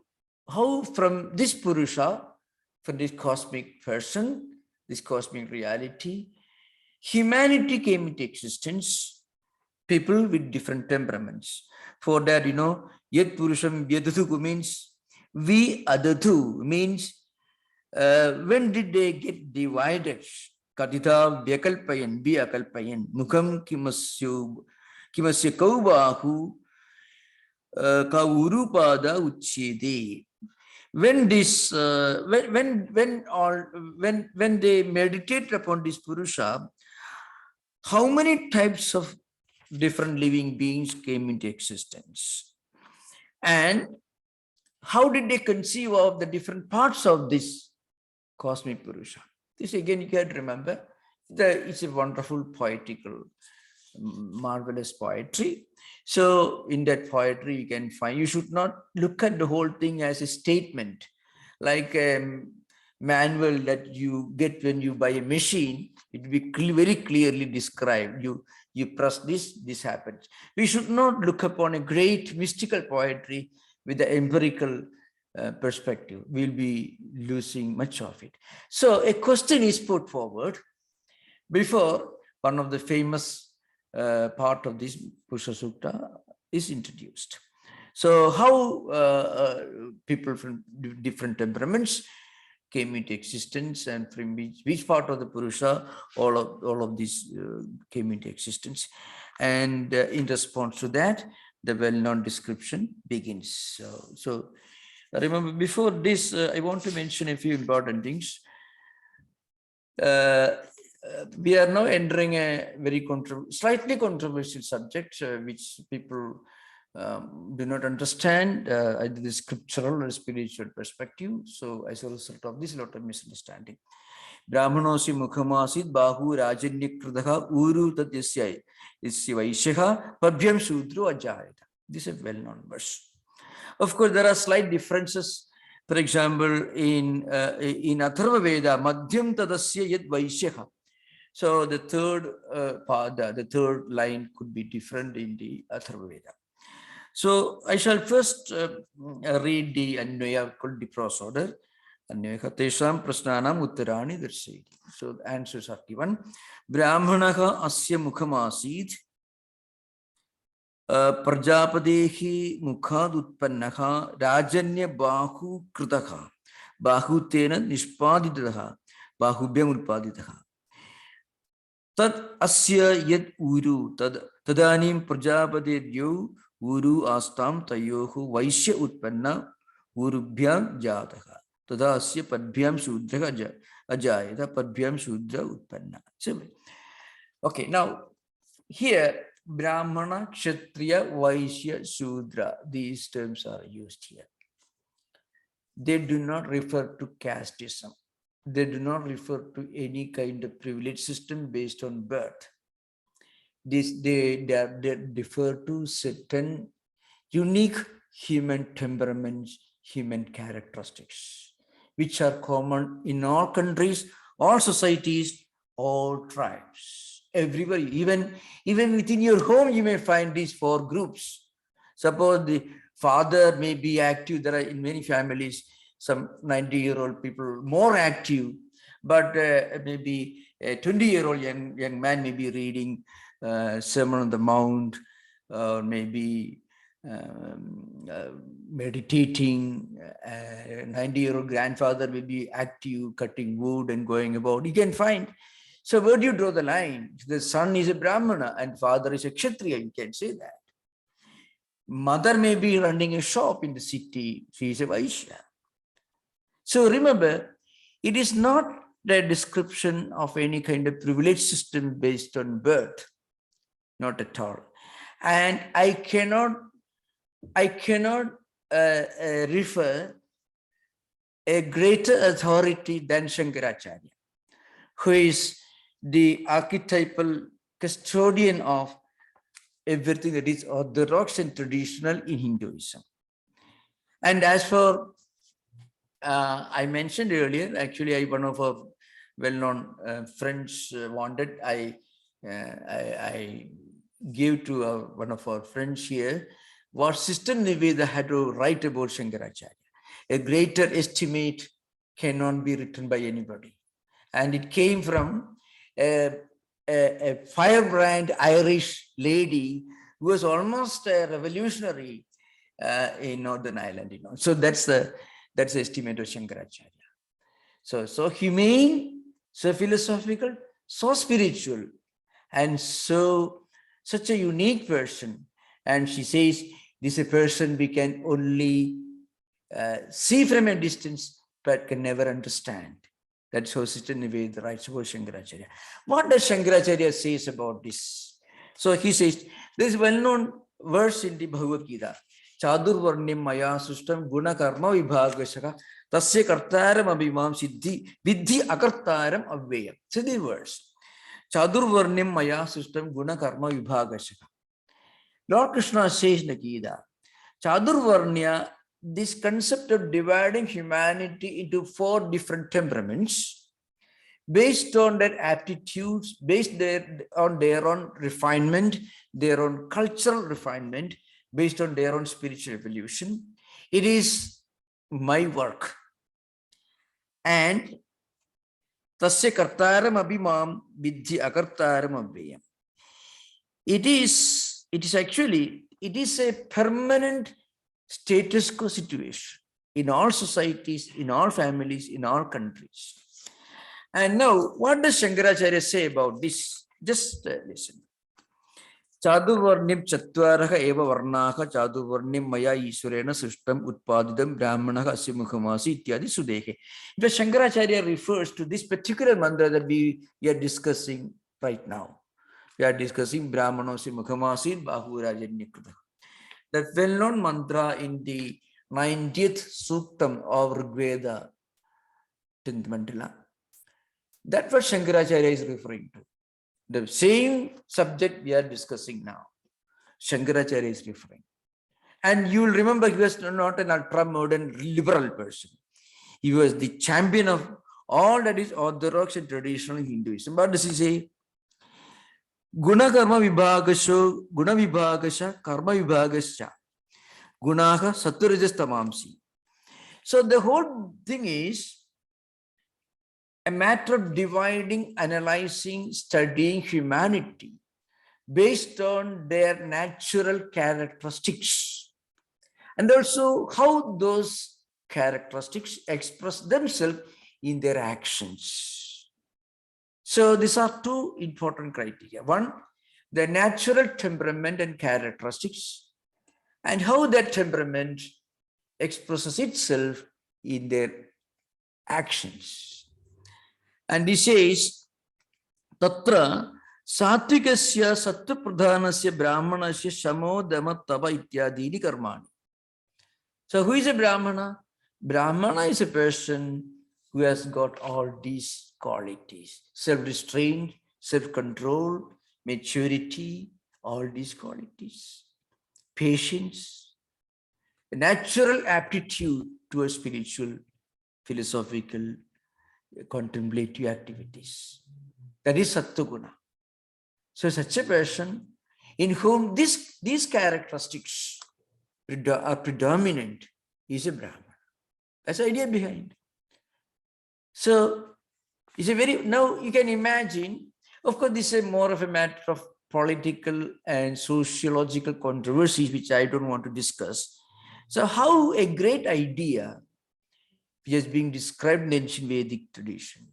how from this Purusha, from this cosmic person, this cosmic reality, humanity came into existence, people with different temperaments. For that, Yat Purusham Vyadatu means we adatu, means when did they get divided? Katita Vyakalpayan, Vyakalpayan, Mukam Kimasya Kaubahu Kaurupada Uchede. When this when they meditate upon this Purusha, how many types of different living beings came into existence. And how did they conceive of the different parts of this cosmic Purusha? This again, you can remember, it's a wonderful poetical, marvelous poetry. So in that poetry, you can find, you should not look at the whole thing as a statement, like a manual that you get when you buy a machine. It will be very clearly described. You press this, this happens. We should not look upon a great mystical poetry with the empirical perspective. We'll be losing much of it. So a question is put forward before one of the famous part of this Purusha Sukta is introduced. So how people from different temperaments came into existence, and from which part of the Purusha all of these came into existence. And in response to that, the well-known description begins. So remember, before this, I want to mention a few important things. We are now entering a very slightly controversial subject, which people do not understand either the scriptural or spiritual perspective. So as a result of this, a lot of misunderstanding. Brahmanosi mukhamasid bahu rajanya kritaha uru tadyasya isya vaishyaha pabhyam sudro ajayata. This is a well-known verse. Of course, there are slight differences. For example, in Atharva Veda, madhyam tadasya yad vaishyaha. So the third part, the third line could be different in the Atharva Veda. So I shall first read the Anvaya called the prose order. Anvaya tesham prasnanam uttarani darsayati. So the answers are given. Brahmanaha asya mukhamasid prajapadehi mukhad utpannaha rajanya bahu kritaha bahutena nishpaditaha bahubhyam utpaditaha. Tad asya yad uru tadanim prajapadedyo uru astam tayohu vaishya utpanna urubhyam jataha. Tada asya padbhyam sudra ajayata padbhyam sudra utpanna. Okay, now here Brahmana, Kshatriya, Vaishya, Sudra, these terms are used here. They do not refer to casteism. They do not refer to any kind of privilege system based on birth. They refer to certain unique human temperaments, human characteristics, which are common in all countries, all societies, all tribes. Everybody, even within your home, you may find these four groups. Suppose the father may be active. There are in many families some 90-year-old people more active, but maybe a 20-year-old young man may be reading Sermon on the Mount, or maybe meditating. A 90-year-old grandfather will be active, cutting wood and going about. You can find. So where do you draw the line? The son is a Brahmana and father is a Kshatriya. You can say that. Mother may be running a shop in the city. She is a Vaishya. So remember, it is not the description of any kind of privilege system based on birth. Not at all. And I cannot refer a greater authority than Shankaracharya, who is the archetypal custodian of everything that is orthodox and traditional in Hinduism. And as for, I mentioned earlier, actually, one of our well-known friends wanted, I gave to one of our friends here what Sister Niveda had to write about Shankaracharya. A greater estimate cannot be written by anybody. And it came from a firebrand Irish lady who was almost a revolutionary in Northern Ireland. So that's the estimate of Shankaracharya. So humane, so philosophical, so spiritual, and such a unique person. And she says this is a person we can only see from a distance but can never understand. That's how Sister Niveda writes about Shankaracharya. What does Shankaracharya says about this? So he says, this well-known verse in the Bhagavad Gita, Chadurvarnim maya sustam guna karma vibhagashaka tasya kartaram abhimam siddhi vidhi akartaram avveyam. So the verse, Chadurvarnim maya sustam guna karma vibhagashaka. Lord Krishna says in the Gita, Chadurvarnya, this concept of dividing humanity into 4 different temperaments, based on their aptitudes, based on their own refinement, their own cultural refinement, based on their own spiritual evolution. It is my work. And tasya kartaram abhimam vidhi akartaram avveyam. It is a permanent status quo situation in all societies, in all families, in all countries. And now, what does Shankaracharya say about this? Just listen. Chadurvarnim chatvaraha eva varnaha chadurvarnim maya ishwarena srishtam utpadidam brahmanaha asya mukhamasi ityadi sudehe. The Shankaracharya refers to this particular mantra that we are discussing right now. We are discussing brahmanasya mukhamasi bahurajanyakruta. That well-known mantra in the 90th Suktam of Rigveda, 10th Mandala. That's what Shankaracharya is referring to. The same subject we are discussing now, Shankaracharya is referring. And you will remember he was not an ultra-modern liberal person. He was the champion of all that is orthodox and traditional Hinduism. What does he say? Guna karma vibhagasho, guna vibhagasha, karma vibhagascha, gunaha sattva-rajas tamamsi. So the whole thing is a matter of dividing, analyzing, studying humanity based on their natural characteristics, and also how those characteristics express themselves in their actions. So these are 2 important criteria. One, the natural temperament and characteristics, and how that temperament expresses itself in their actions. And he says, Tatra satvikasya sattva-pradhanasya brahmanasya shamo dama tapa ityadini karmani. So who is a brahmana? Brahmana is a person who has got all these qualities: self-restraint, self-control, maturity, all these qualities, patience, a natural aptitude towards spiritual, philosophical, contemplative activities. That is Sattva-guna. So such a person in whom these characteristics are predominant is a Brahman. That's the idea behind. So it's a very, now you can imagine, of course, this is more of a matter of political and sociological controversies, which I don't want to discuss. So how a great idea which is being described in ancient Vedic tradition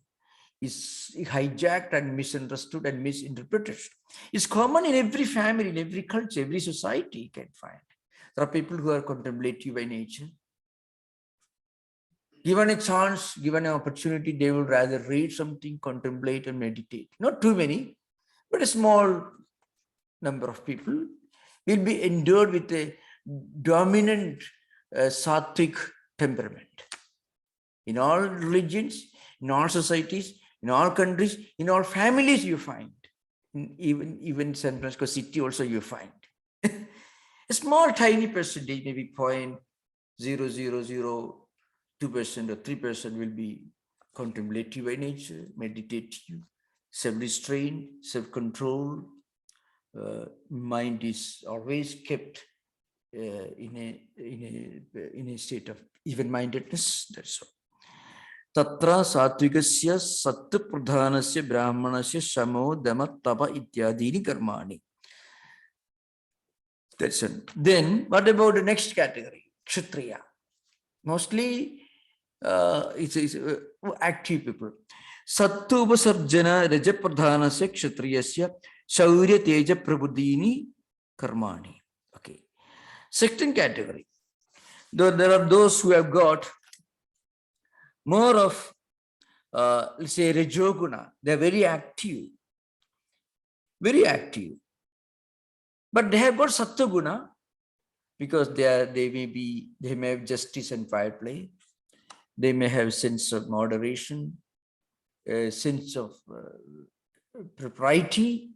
is hijacked and misunderstood and misinterpreted. It's common in every family, in every culture, every society you can find. There are people who are contemplative by nature. Given a chance, given an opportunity, they will rather read something, contemplate and meditate. Not too many, but a small number of people will be endowed with a dominant sattvic temperament. In all religions, in all societies, in all countries, in all families you find. Even San Francisco city also you find. A small tiny percentage, maybe 0.0002% or 3% will be contemplative by nature, meditative, self-restraint, self-control. Mind is always kept in a state of even-mindedness. That's all. Tatra satvikasya sattva-pradhanasya brahmanasya shamo dama tapa ityadini karmani. That's it. Then what about the next category? Kshatriya. Mostly it's active people. Sattva-upasarjana raja-pradhanasya kshatriyasya shaurya teja prabudini karmani. Okay. Second category. There are those who have got more of, let's say, Rajoguna. They're very active. Very active. But they have got sattva guna because they may have justice and fair play. They may have sense of moderation, a sense of propriety,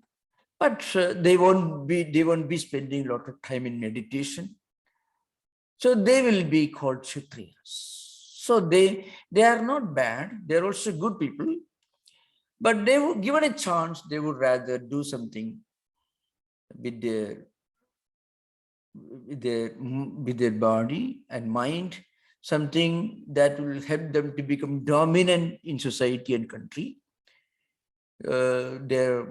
but they won't be spending a lot of time in meditation. So they will be called Kshatriyas. So they are not bad. They're also good people. But they would, given a chance, they would rather do something with their body and mind, something that will help them to become dominant in society and country. There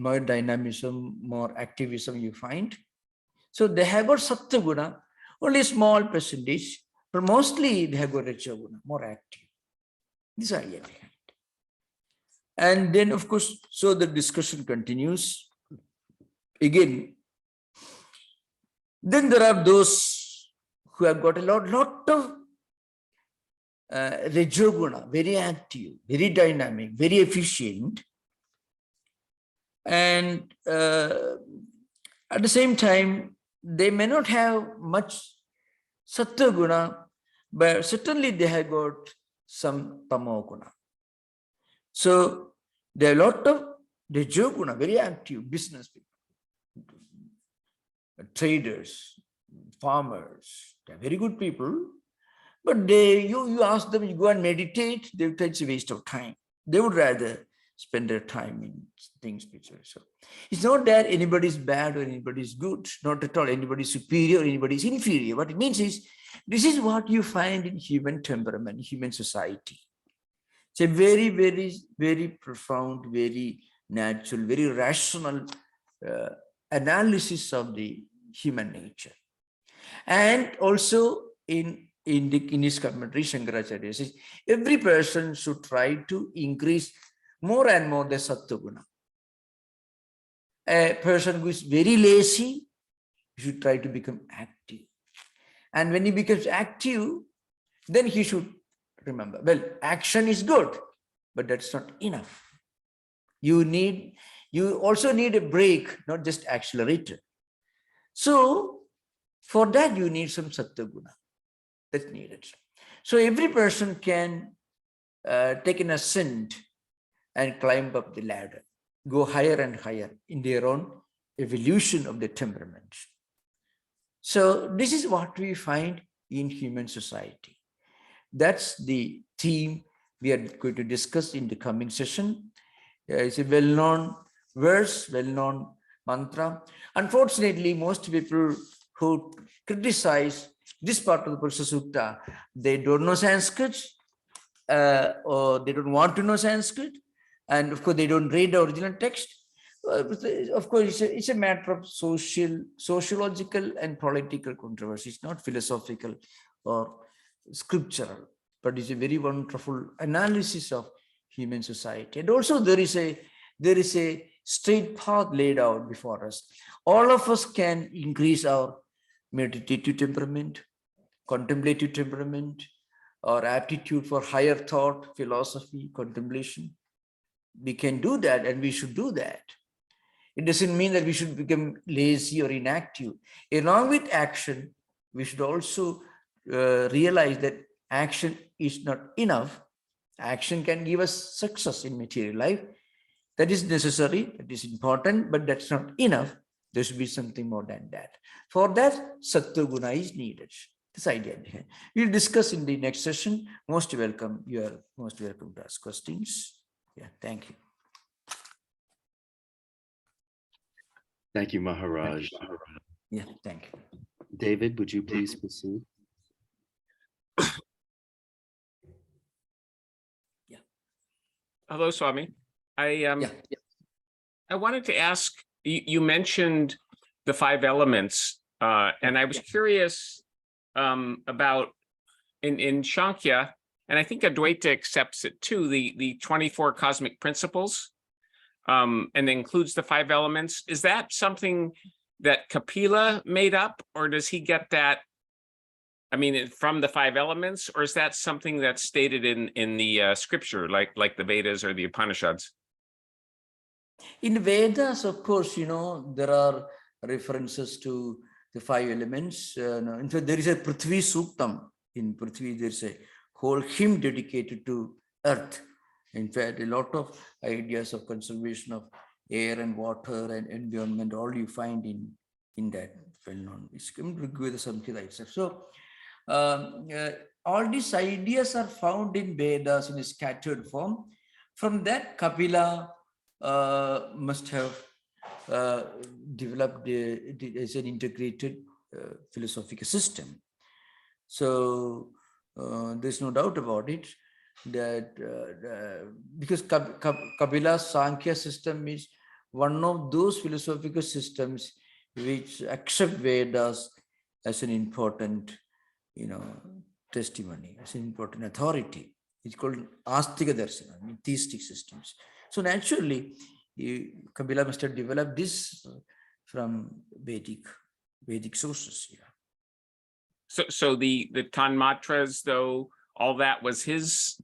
more dynamism, more activism you find. So they have got sattva guna, only a small percentage, but mostly they have got raja guna, more active. This idea behind. And then, of course, so the discussion continues. Again, then there are those who have got a lot of Rajoguna, very active, very dynamic, very efficient. And at the same time, they may not have much Sattva guna, but certainly they have got some Tamo guna. So there are a lot of Rajoguna, very active business people, traders, farmers, they're very good people. But you ask them, you go and meditate, they would say it's a waste of time. They would rather spend their time in things which are so. It's not that anybody is bad or anybody is good, not at all. Anybody is superior, anybody is inferior. What it means is, this is what you find in human temperament, human society. It's a very, very, very profound, very natural, very rational analysis of the human nature. And also in his commentary, Shankaracharya says, every person should try to increase more and more the sattva guna. A person who is very lazy should try to become active. And when he becomes active, then he should remember, well, action is good, but that's not enough. You also need a brake, not just accelerator. So for that, you need some sattva guna. That's needed. So every person can take an ascent and climb up the ladder, go higher and higher in their own evolution of the temperament. So this is what we find in human society. That's the theme we are going to discuss in the coming session. It's a well-known verse, well-known mantra. Unfortunately, most people who criticize this part of the Purusha Sukta, they don't know Sanskrit, or they don't want to know Sanskrit, and of course they don't read the original text. Of course, it's a matter of sociological and political controversy. It's not philosophical or scriptural, but it's a very wonderful analysis of human society. And also there is a straight path laid out before us. All of us can increase our meditative temperament, contemplative temperament, or aptitude for higher thought, philosophy, contemplation. We can do that, and we should do that. It doesn't mean that we should become lazy or inactive. Along with action, we should also realize that action is not enough. Action can give us success in material life. That is necessary, that is important, but that's not enough. There should be something more than that. For that, sattva guna is needed. This idea. We'll discuss in the next session. Most welcome. You are most welcome to ask questions. Yeah, thank you. Thank you, Maharaj. Yeah, thank you. David, would you please proceed? Yeah. Hello, Swami. I wanted to ask, you mentioned the 5 elements, and I was curious about in Sankhya, and I think Advaita accepts it too, the 24 cosmic principles, and includes the 5 elements. Is that something that Kapila made up, or does he get that, I mean, from the 5 elements, or is that something that's stated in the scripture, like the Vedas or the Upanishads? In Vedas, of course, you know, there are references to the 5 elements. No, in fact, there is a Prithvi Suktam. In Prithvi, there's a whole hymn dedicated to earth. In fact, a lot of ideas of conservation of air and water and environment, all you find in that well-known. It's Rigveda Samhita itself. So all these ideas are found in Vedas in a scattered form. From that, Kapila must have developed as an integrated philosophical system. So there's no doubt about it that because Kapila's Sankhya system is one of those philosophical systems which accept Vedas as an important, testimony, as an important authority. It's called Astika Darsana, theistic systems. So naturally, Kapila must have developed this from Vedic sources. Yeah. So the Tanmatras, though, all that was his.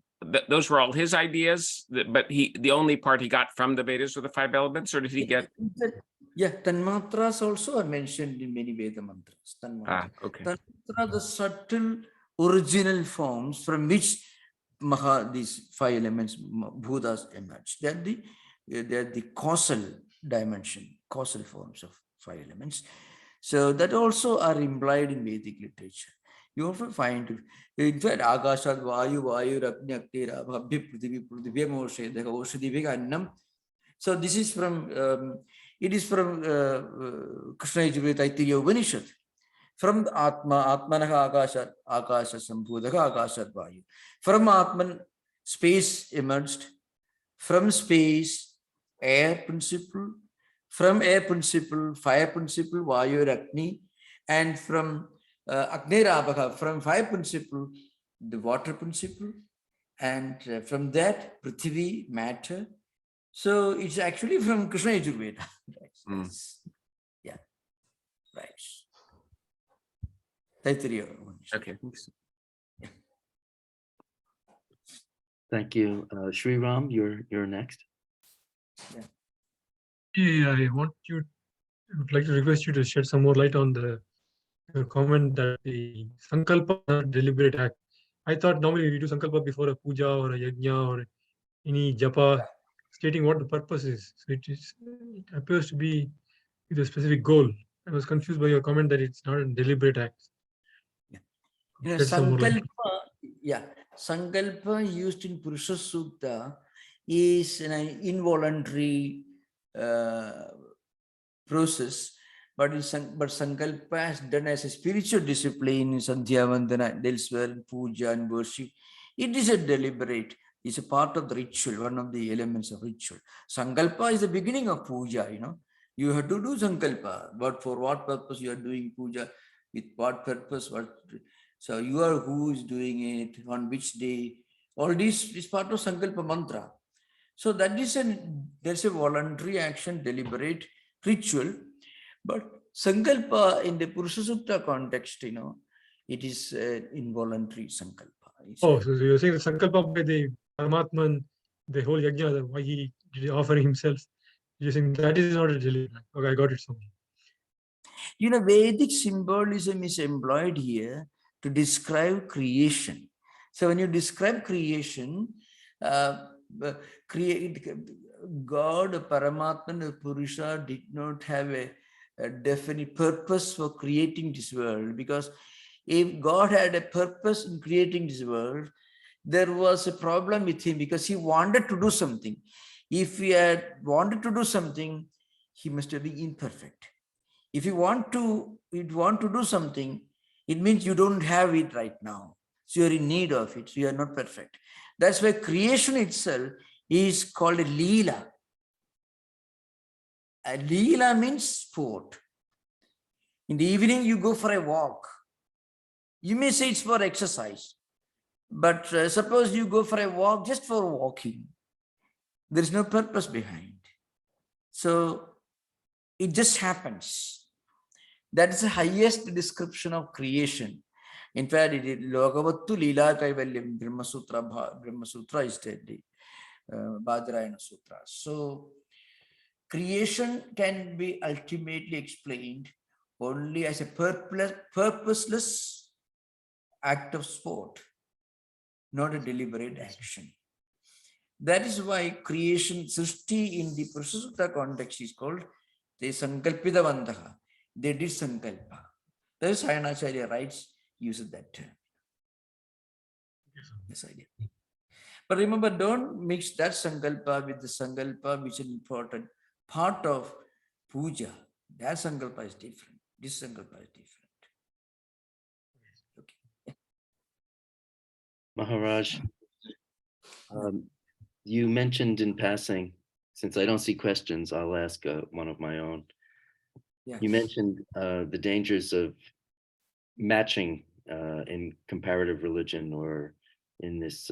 Those were all his ideas. But the only part he got from the Vedas were the 5 elements, or did he get? Yeah, Tanmatras also are mentioned in many Veda mantras. Okay. Tanmatra, the subtle original forms from which these 5 elements, Bhutas, emerge. They're the causal dimension, causal forms of 5 elements. So that also are implied in Vedic literature. You also find, in fact, Agashad, Vayu, Agni, Aktira, Bhabhi, Prithvi, Prithvi, Moshedha, Oshadivika, Annam. So this is from, it is from Krishna Yajurveda Taittiriya Upanishad. From Atma, Atmanaha Akasha, Akasha Sambhudaka, Akasha Vayu. From Atman, space emerged. From space, air principle. From air principle, fire principle, Vayu, Agni. And from Agnerabhaka, from fire principle, the water principle. And from that, Prithvi, matter. So it's actually from Krishna Yajurveda. Right. Yeah. Right. Taittiriya. Okay. Yeah. Thank you. Sri Ram, you're next. Yeah, I would like to request you to shed some more light on your comment that the sankalpa is not a deliberate act. I thought normally we do sankalpa before a puja or a yajna or any japa, stating what the purpose is. So it appears to be with a specific goal. I was confused by your comment that it's not a deliberate act. Yeah. Shed some more light. Sankalpa used in Purusha Sukta is an involuntary process, but Sankalpa is done as a spiritual discipline in Sandhya Vandana and elsewhere in puja and worship. It is a deliberate, it's a part of the ritual, one of the elements of ritual. Sankalpa is the beginning of puja, You have to do Sankalpa, but for what purpose you are doing puja, with what purpose, so you are who is doing it, on which day, all this is part of Sankalpa mantra. So that is there's a voluntary action, deliberate ritual, but Sankalpa in the Purusha Sukta context, it is involuntary Sankalpa. So you're saying the Sankalpa by the Paramatman, the whole yajna, why he did offering himself, you're saying that is not a deliberate act. Okay, I got it. Vedic symbolism is employed here to describe creation. So when you describe creation, God, Paramatman, Purusha did not have a definite purpose for creating this world, because if God had a purpose in creating this world, there was a problem with him because he wanted to do something. If he had wanted to do something, he must have been imperfect. If you want to do something, it means you don't have it right now. So you're in need of it. So you are not perfect. That's why creation itself is called a Leela. A Leela means sport. In the evening, you go for a walk. You may say it's for exercise, but suppose you go for a walk just for walking. There is no purpose behind. So it just happens. That is the highest description of creation. In fact, it is Lokavattu Leela Kaivalyam, Brahma Sutra is the Badrayana Sutra. So creation can be ultimately explained only as a purposeless act of sport, not a deliberate action. That is why creation, Srishti in the Prasutta context is called the Sankalpidavantaha. They did Sankalpa. That is Sayanacharya writes, uses that term. This idea. But remember, don't mix that Sankalpa with the Sankalpa, which is an important part of puja. That Sankalpa is different. This Sankalpa is different. Okay. Maharaj, you mentioned in passing, since I don't see questions, I'll ask one of my own. Yeah. You mentioned the dangers of matching in comparative religion or in this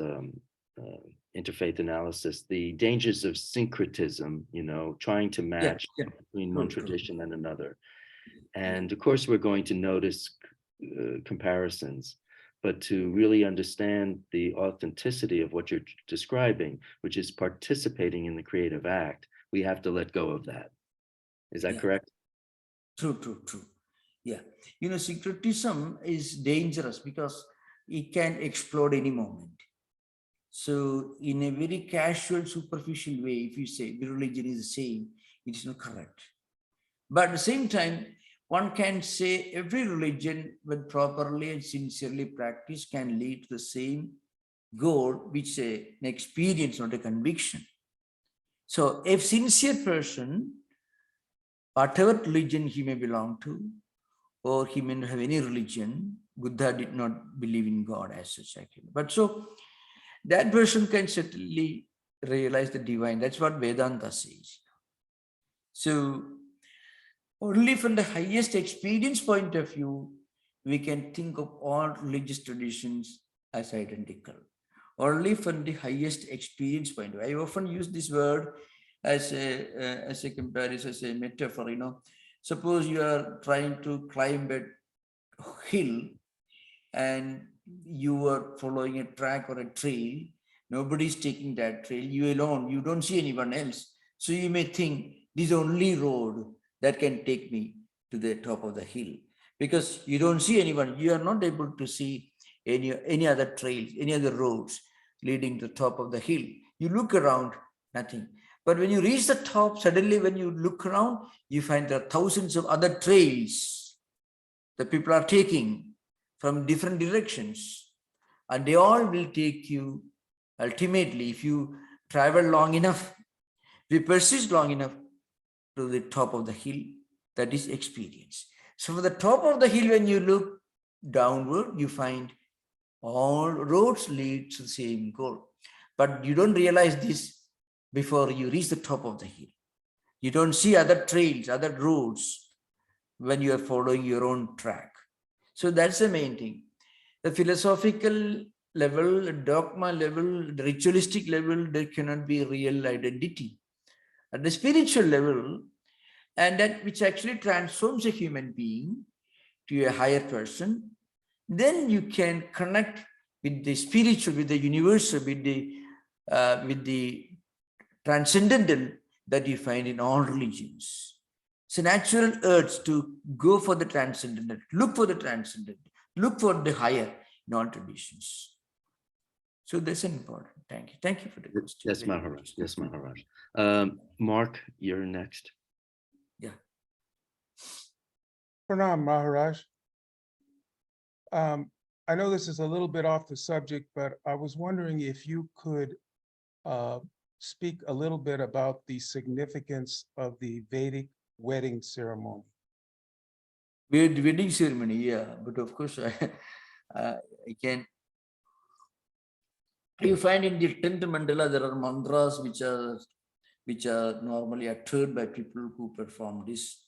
interfaith analysis, the dangers of syncretism, trying to match between one tradition and another. And of course, we're going to notice comparisons, but to really understand the authenticity of what you're describing, which is participating in the creative act, we have to let go of that. Is that correct? True. Yeah. Syncretism is dangerous because it can explode any moment. So in a very casual, superficial way, if you say the religion is the same, it is not correct. But at the same time, one can say every religion, when properly and sincerely practiced, can lead to the same goal, which is an experience, not a conviction. So a sincere person, whatever religion he may belong to, or he may not have any religion, Buddha did not believe in God as such, actually. But so that person can certainly realize the divine. That's what Vedanta says. So only from the highest experience point of view, we can think of all religious traditions as identical. Only from the highest experience point of view. I often use this word as a comparison, as a metaphor. Suppose you are trying to climb a hill and you are following a track or a trail. Nobody's taking that trail. You alone. You don't see anyone else. So you may think this is the only road that can take me to the top of the hill, because you don't see anyone. You are not able to see any other trails, any other roads leading to the top of the hill. You look around, nothing. But when you reach the top, suddenly when you look around, you find there are thousands of other trails that people are taking from different directions, and they all will take you ultimately, if you travel long enough, if you persist long enough, to the top of the hill. That is experience. So for the top of the hill, when you look downward, you find all roads lead to the same goal. But you don't realize this before you reach the top of the hill. You don't see other trails, other roads when you are following your own track. So that's the main thing. The philosophical level, the dogma level, the ritualistic level, there cannot be real identity. At the spiritual level, and that which actually transforms a human being to a higher person, then you can connect with the spiritual, with the universal, with the transcendental that you find in all religions. It's a natural urge to go for the transcendental, look for the transcendental, look for the higher in all traditions. So that's important. Thank you. Thank you for the question. Yes, Maharaj. Yes, Maharaj. Mark, you're next. Yeah. Pranam, Maharaj. I know this is a little bit off the subject, but I was wondering if you could speak a little bit about the significance of the Vedic wedding ceremony. Wedding ceremony, yeah, but of course I can. You find in the 10th mandala there are mantras which are normally uttered by people who perform this.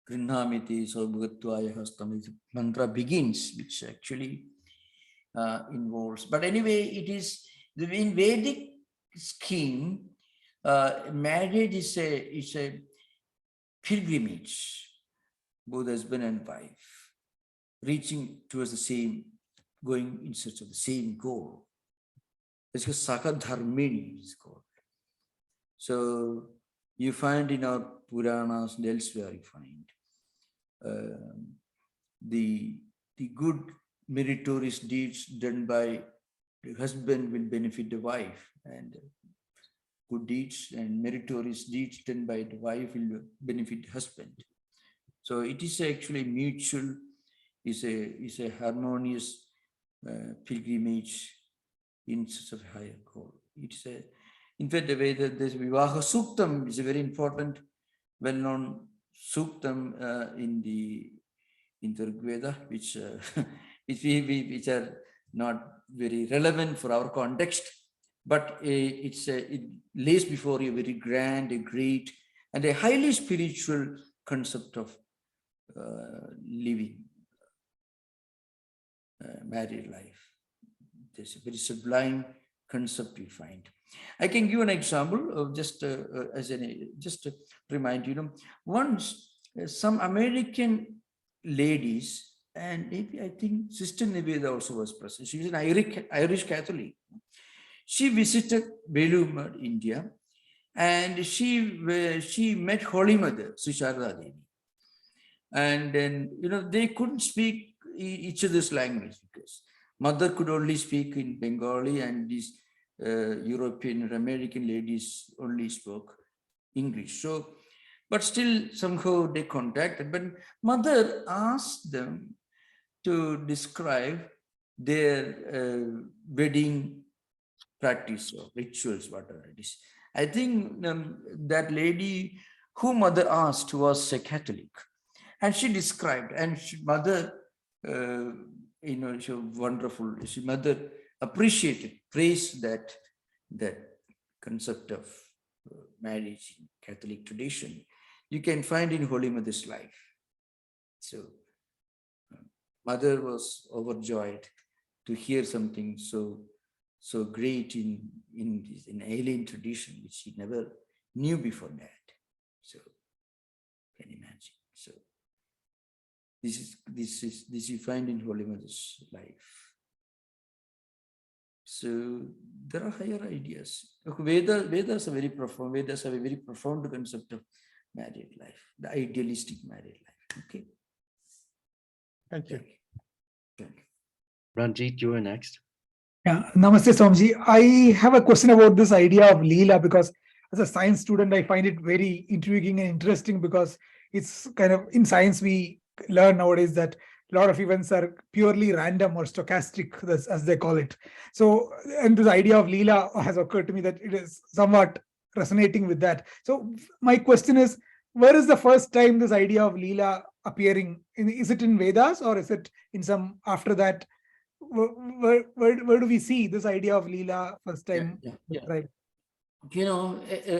Grihnamiti Saubhagatvaya Hastam, mantra begins, which actually involves. But anyway, it is in Vedic scheme. Marriage is a pilgrimage, both husband and wife, reaching towards the same, going in search of the same goal. It's called Sakadharmini, is called. So you find in our Puranas and elsewhere, you find the good meritorious deeds done by the husband will benefit the wife, and good deeds and meritorious deeds done by the wife will benefit the husband. So it is actually mutual, is a harmonious pilgrimage in such a higher goal. It's a, in fact, the way that this Vivaha Suktam is a very important, well-known Suktam in the Rig Veda, which which are not very relevant for our context, but it lays before you a very grand, a great, and a highly spiritual concept of living married life. There's a very sublime concept we find. I can give an example of just just to remind you. Once some American ladies, and maybe I think Sister Niveda also was present. She was an Irish Catholic. She visited Belur, India, and she met Holy Mother, Sri Sharada Devi. And then, they couldn't speak each other's language because mother could only speak in Bengali, and these European or American ladies only spoke English. So, but still somehow they contacted. But mother asked them to describe their wedding practice or rituals, whatever it is. I think that lady who mother asked was a Catholic, and she described, and mother, she was wonderful. Mother appreciated, praised that concept of marriage in Catholic tradition. You can find in Holy Mother's life. So mother was overjoyed to hear something so great in alien tradition, which she never knew before that. So can you imagine? So this you find in Holy Mother's life. So there are higher ideas. Vedas are very profound. Vedas have a very profound concept of married life, the idealistic married life. Okay. Thank you. Thank you. Ranjit, you are next. Yeah, Namaste Swamiji. I have a question about this idea of Leela, because as a science student, I find it very intriguing and interesting, because it's kind of, in science, we learn nowadays that a lot of events are purely random or stochastic, as they call it. So, and this idea of Leela has occurred to me that it is somewhat resonating with that. So my question is, where is the first time this idea of Leela appearing? Is it in Vedas, or is it in some after that? Where do we see this idea of Leela first time? Yeah. Right.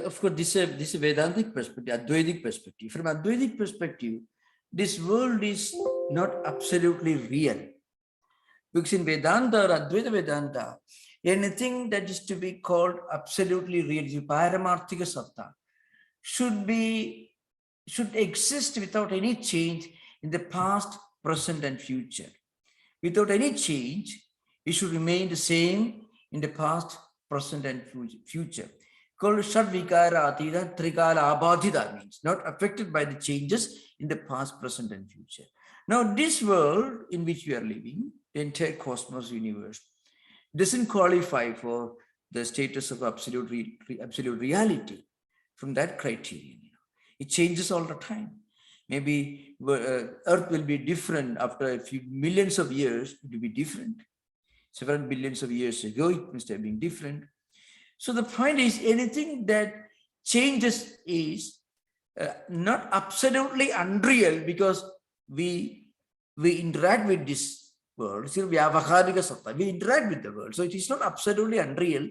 Of course, this is a Vedantic perspective, Advaitic perspective. From Advaitic perspective, this world is not absolutely real. Because in Vedanta or Advaita Vedanta, anything that is to be called absolutely real, Paramarthika Satta, should exist without any change in the past, present, and future. Without any change, it should remain the same in the past, present, and future. Called Shadvikara Atida Trikala Abhadhita, means not affected by the changes in the past, present, and future. Now, this world in which we are living, the entire cosmos universe, doesn't qualify for the status of absolute reality from that criterion. It changes all the time. Maybe Earth will be different after a few millions of years. It will be different. Several billions of years ago, it must have been different. So the point is, anything that changes is not absolutely unreal, because we interact with this world. We interact with the world. So it is not absolutely unreal,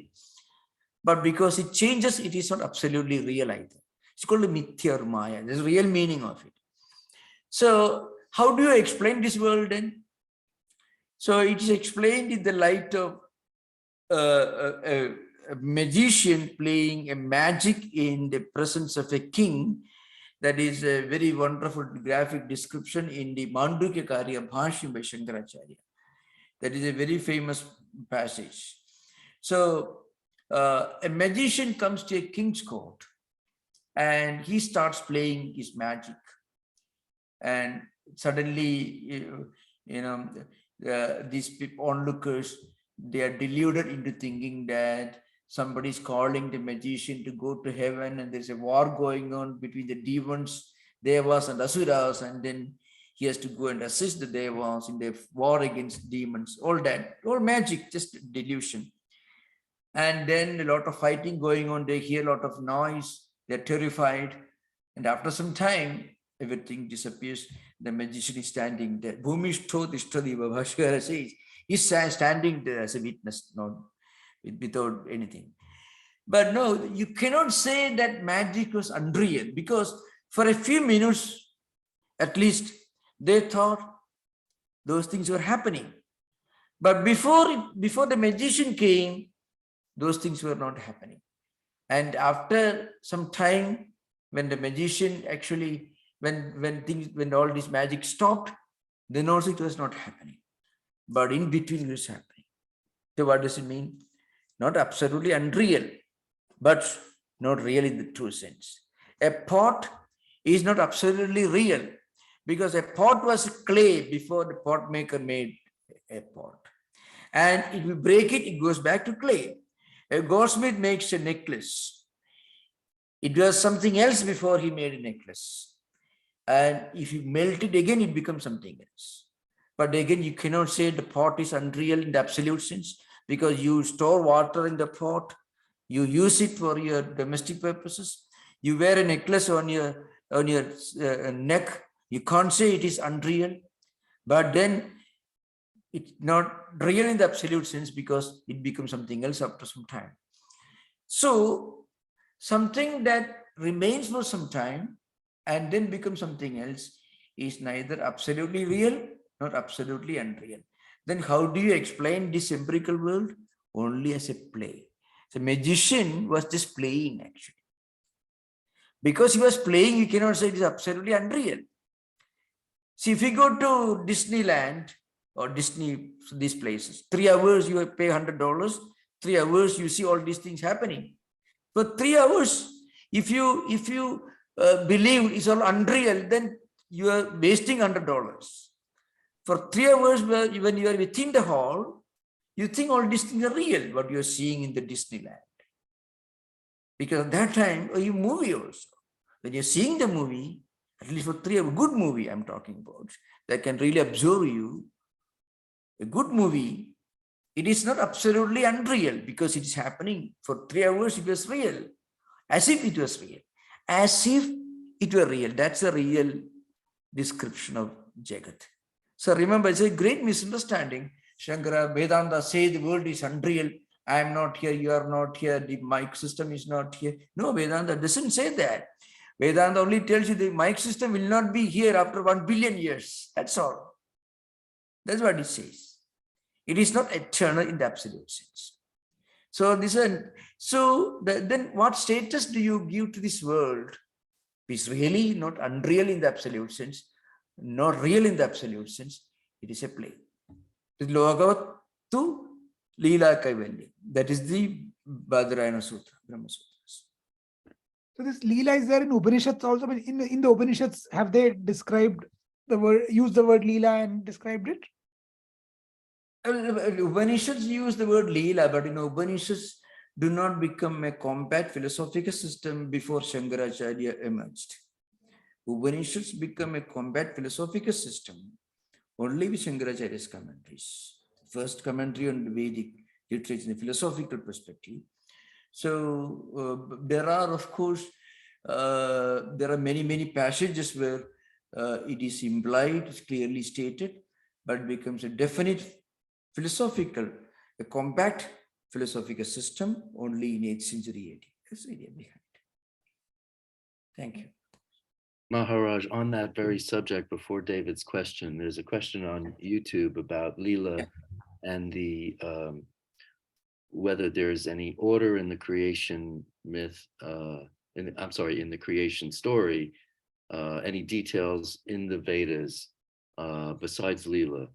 but because it changes, it is not absolutely real either. It's called mithya or maya. There's a real meaning of it. So how do you explain this world then? So it is explained in the light of a magician playing a magic in the presence of a king. That is a very wonderful graphic description in the Mandukya Karya Bhashya by Shankaracharya. That is a very famous passage. So a magician comes to a king's court and he starts playing his magic. And suddenly, these people, onlookers, they are deluded into thinking that somebody is calling the magician to go to heaven, and there's a war going on between the demons, devas and asuras, and then he has to go and assist the devas in their war against demons. All that, all magic, just delusion. And then a lot of fighting going on. They hear a lot of noise. They're terrified. And after some time, everything disappears. The magician is standing there. Bhumishto tishtadiva, Bhashkara says. He's standing there as a witness, not without anything. But no, you cannot say that magic was unreal, because for a few minutes, at least, they thought those things were happening. But before the magician came, those things were not happening. And after some time, when the magician actually, when all this magic stopped, then also it was not happening. But in between it was happening. So what does it mean? Not absolutely unreal, but not real in the true sense. A pot is not absolutely real, because a pot was clay before the pot maker made a pot. And if you break it, it goes back to clay. A goldsmith makes a necklace. It was something else before he made a necklace. And if you melt it again, it becomes something else. But again, you cannot say the pot is unreal in the absolute sense, because you store water in the pot, you use it for your domestic purposes, you wear a necklace on your neck, you can't say it is unreal. But then it's not real in the absolute sense, because it becomes something else after some time. So something that remains for some time and then becomes something else is neither absolutely real nor absolutely unreal. Then how do you explain this empirical world? Only as a play. The magician was just playing, actually. Because he was playing, you cannot say it is absolutely unreal. See, if you go to Disneyland or Disney, these places, 3 hours you pay $100, 3 hours you see all these things happening. For 3 hours, if you believe it's all unreal, then you are wasting $100. For 3 hours, when you are within the hall, you think all these things are real, what you are seeing in the Disneyland. Because at that time, you movie also. When you're seeing the movie, at least for 3 hours, good movie I'm talking about, that can really absorb you, a good movie, it is not absolutely unreal, because it is happening for 3 hours. It was real, as if it was real, as if it were real. That's a real description of Jagat. So remember, it's a great misunderstanding. Shankara, Vedanta say the world is unreal. I am not here, you are not here, the mic system is not here. No, Vedanta doesn't say that. Vedanta only tells you the mic system will not be here after 1 billion years. That's all. That's what it says. It is not eternal in the absolute sense. So then what status do you give to this world? It's really not unreal in the absolute sense, not real in the absolute sense. It is a play. The Logavatu Leela Kaivalya. That is the Badrayana Sutra, Brahma Sutras. So this Leela is there in Upanishads also. But in the Upanishads, have they described the word, used the word Leela and described it? Upanishads use the word Leela, but Upanishads do not become a compact philosophical system before Shankaracharya emerged. Upanishads become a compact philosophical system only with Shankaracharya's commentaries. First commentary on the Vedic literature in a philosophical perspective. So there are, of course, there are many passages where it is implied, it's clearly stated, but becomes a definite philosophical, a compact philosophical system only in 8th century AD. That's the idea behind it. Thank you. Maharaj, on that very subject, before David's question, there's a question on YouTube about Leela and the whether there's any order in the creation myth, in the creation story, any details in the Vedas besides Leela.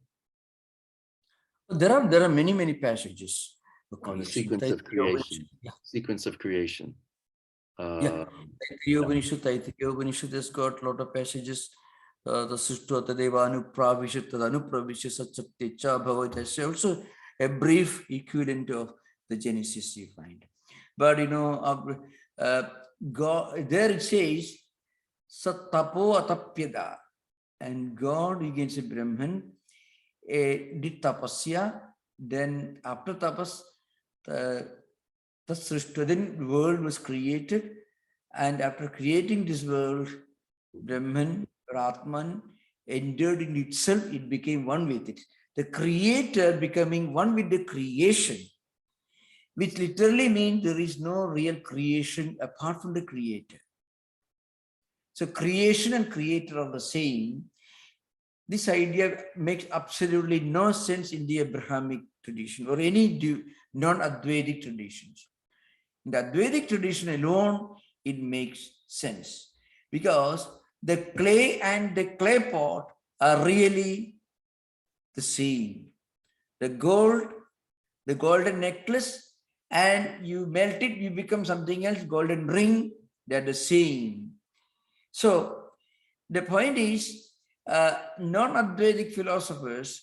There are many passages. On the creation. sequence of creation. Yeah. Sequence of creation. Yeah. Taittiriya Upanishad has got a lot of passages. The Srishtota Devanu Pravishat Anupravisha Satsattecha Bhavatasya. Also a brief equivalent of the Genesis you find. But God, there it says Satapo Atapyada. And God, you can say Brahman, did tapasya. Then after tapas, the Srishta, then the world was created. And after creating this world, Brahman, Atman, entered in itself, it became one with it. The creator becoming one with the creation, which literally means there is no real creation apart from the creator. So creation and creator are the same. This idea makes absolutely no sense in the Abrahamic tradition or any non-Advaitic traditions. In the Advaitic tradition alone, it makes sense because the clay and the clay pot are really the same. The gold, the golden necklace, and you melt it, you become something else, golden ring, they're the same. So the point is, non-Advaitic philosophers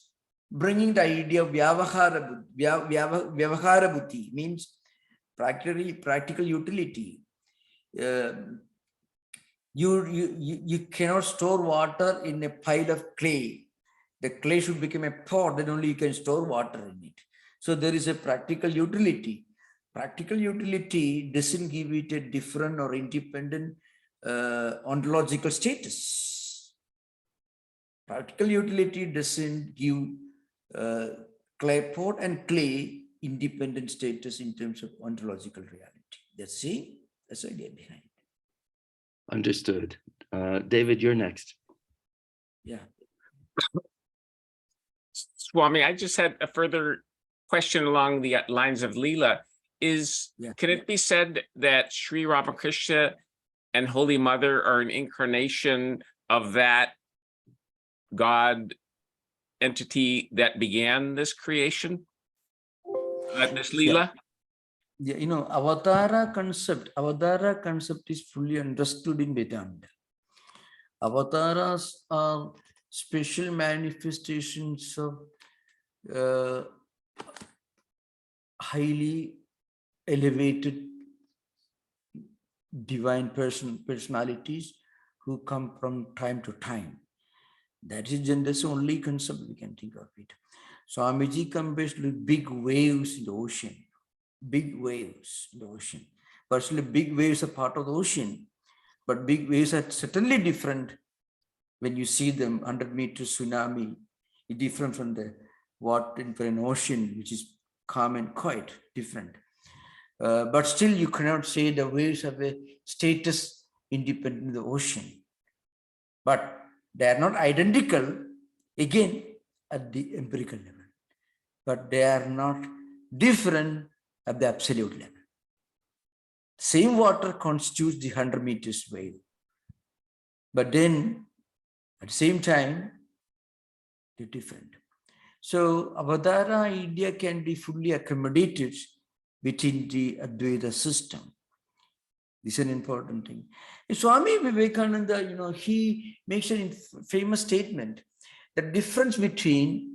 bringing the idea of Vyavahara Buddhi means practical utility. You cannot store water in a pile of clay. The clay should become a pot, then only you can store water in it. So there is a practical utility. Practical utility doesn't give it a different or independent ontological status. Practical utility doesn't give clay pot and clay independent status in terms of ontological reality. That's the idea behind. Understood. David, you're next. Yeah. Swami, I just had a further question along the lines of Leela. Can it be said that Sri Ramakrishna and Holy Mother are an incarnation of that God entity that began this creation, this Leela? Yeah, Avatara concept is fully understood in Vedanta. Avataras are special manifestations of highly elevated divine personalities who come from time to time. That's the only concept we can think of it. Swamiji compares with big waves in the ocean. Big waves in the ocean. Personally, big waves are part of the ocean, but big waves are certainly different when you see them 100 meters tsunami. It's different from the water in an ocean, which is calm and quiet, different. But still, you cannot say the waves have a status independent of the ocean. But they are not identical, again, at the empirical level. But they are not different at the absolute level. Same water constitutes the 100 meters wave. But then, at the same time, they're different. So, Avadara idea can be fully accommodated within the Advaita system. This is an important thing. Swami Vivekananda, he makes a famous statement. The difference between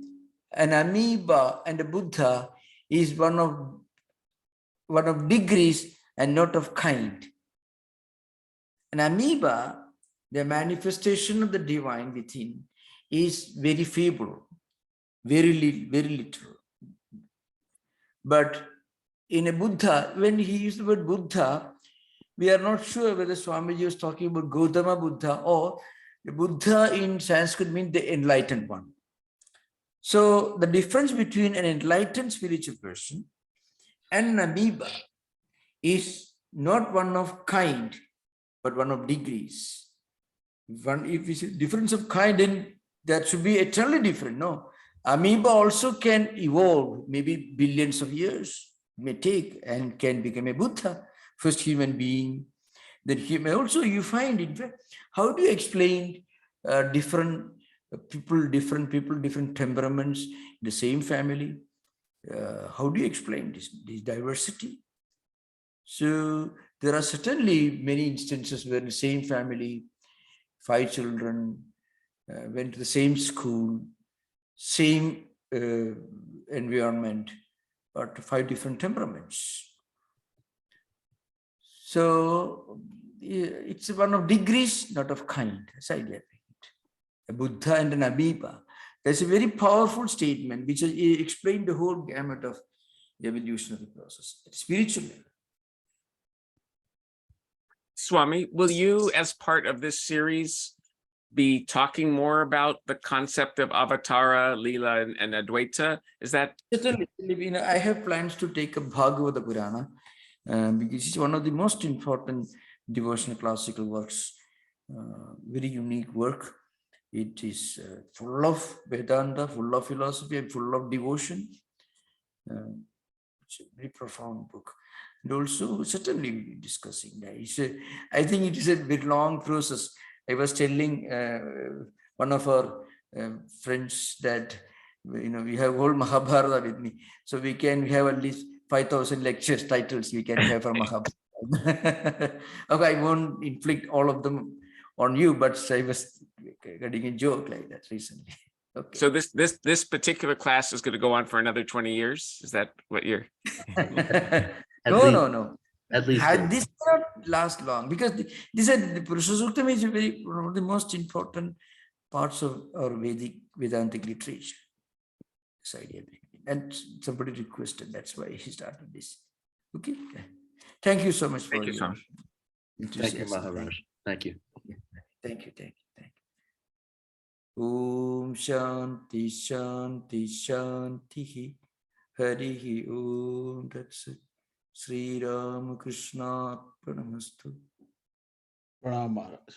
an amoeba and a Buddha is one of degrees and not of kind. An amoeba, the manifestation of the divine within, is very feeble, very little. But in a Buddha, when he used the word Buddha, we are not sure whether Swamiji was talking about Gautama Buddha or the Buddha in Sanskrit means the enlightened one. So the difference between an enlightened spiritual person and an amoeba is not one of kind, but one of degrees. If it's a difference of kind, then that should be eternally different. No, amoeba also can evolve, maybe billions of years may take, and can become a Buddha, first human being. Then he may also, you find, in fact, how do you explain different people, different temperaments, the same family? how do you explain this diversity? So there are certainly many instances where the same family, 5 children, went to the same school, same environment, but 5 different temperaments. So it's one of degrees, not of kind, as I get it. A Buddha and an amoeba. That's a very powerful statement, which explained the whole gamut of the evolutionary process at spiritual level. Swami, will you, as part of this series, be talking more about the concept of Avatara, Leela, and Advaita? Is that? Certainly, I have plans to take up Bhagavata Purana because it's one of the most important devotional classical works, very unique work. It is full of Vedanta, full of philosophy, and full of devotion. It's a very profound book. And also, certainly discussing that. I think it is a very long process. I was telling one of our friends that, we have whole Mahabharata with me. So we have at least 5,000 lectures titles we can have for Mahabharata. Okay, I won't inflict all of them on you, but I was getting a joke like that recently. Okay. So this particular class is going to go on for another 20 years? Is that what you're? No. At least This cannot last long because the Purusha Suktam is one of the most important parts of our Vedantic literature. This idea, and somebody requested, that's why he started this. Okay, thank you so much for your Swami. Thank you, Maharaj. Thank you. Thank you. Om Shanti Shanti Shanti Harihi Om Tatsat Sri Ramakrishna Pranamastu. Pranam Maharaj.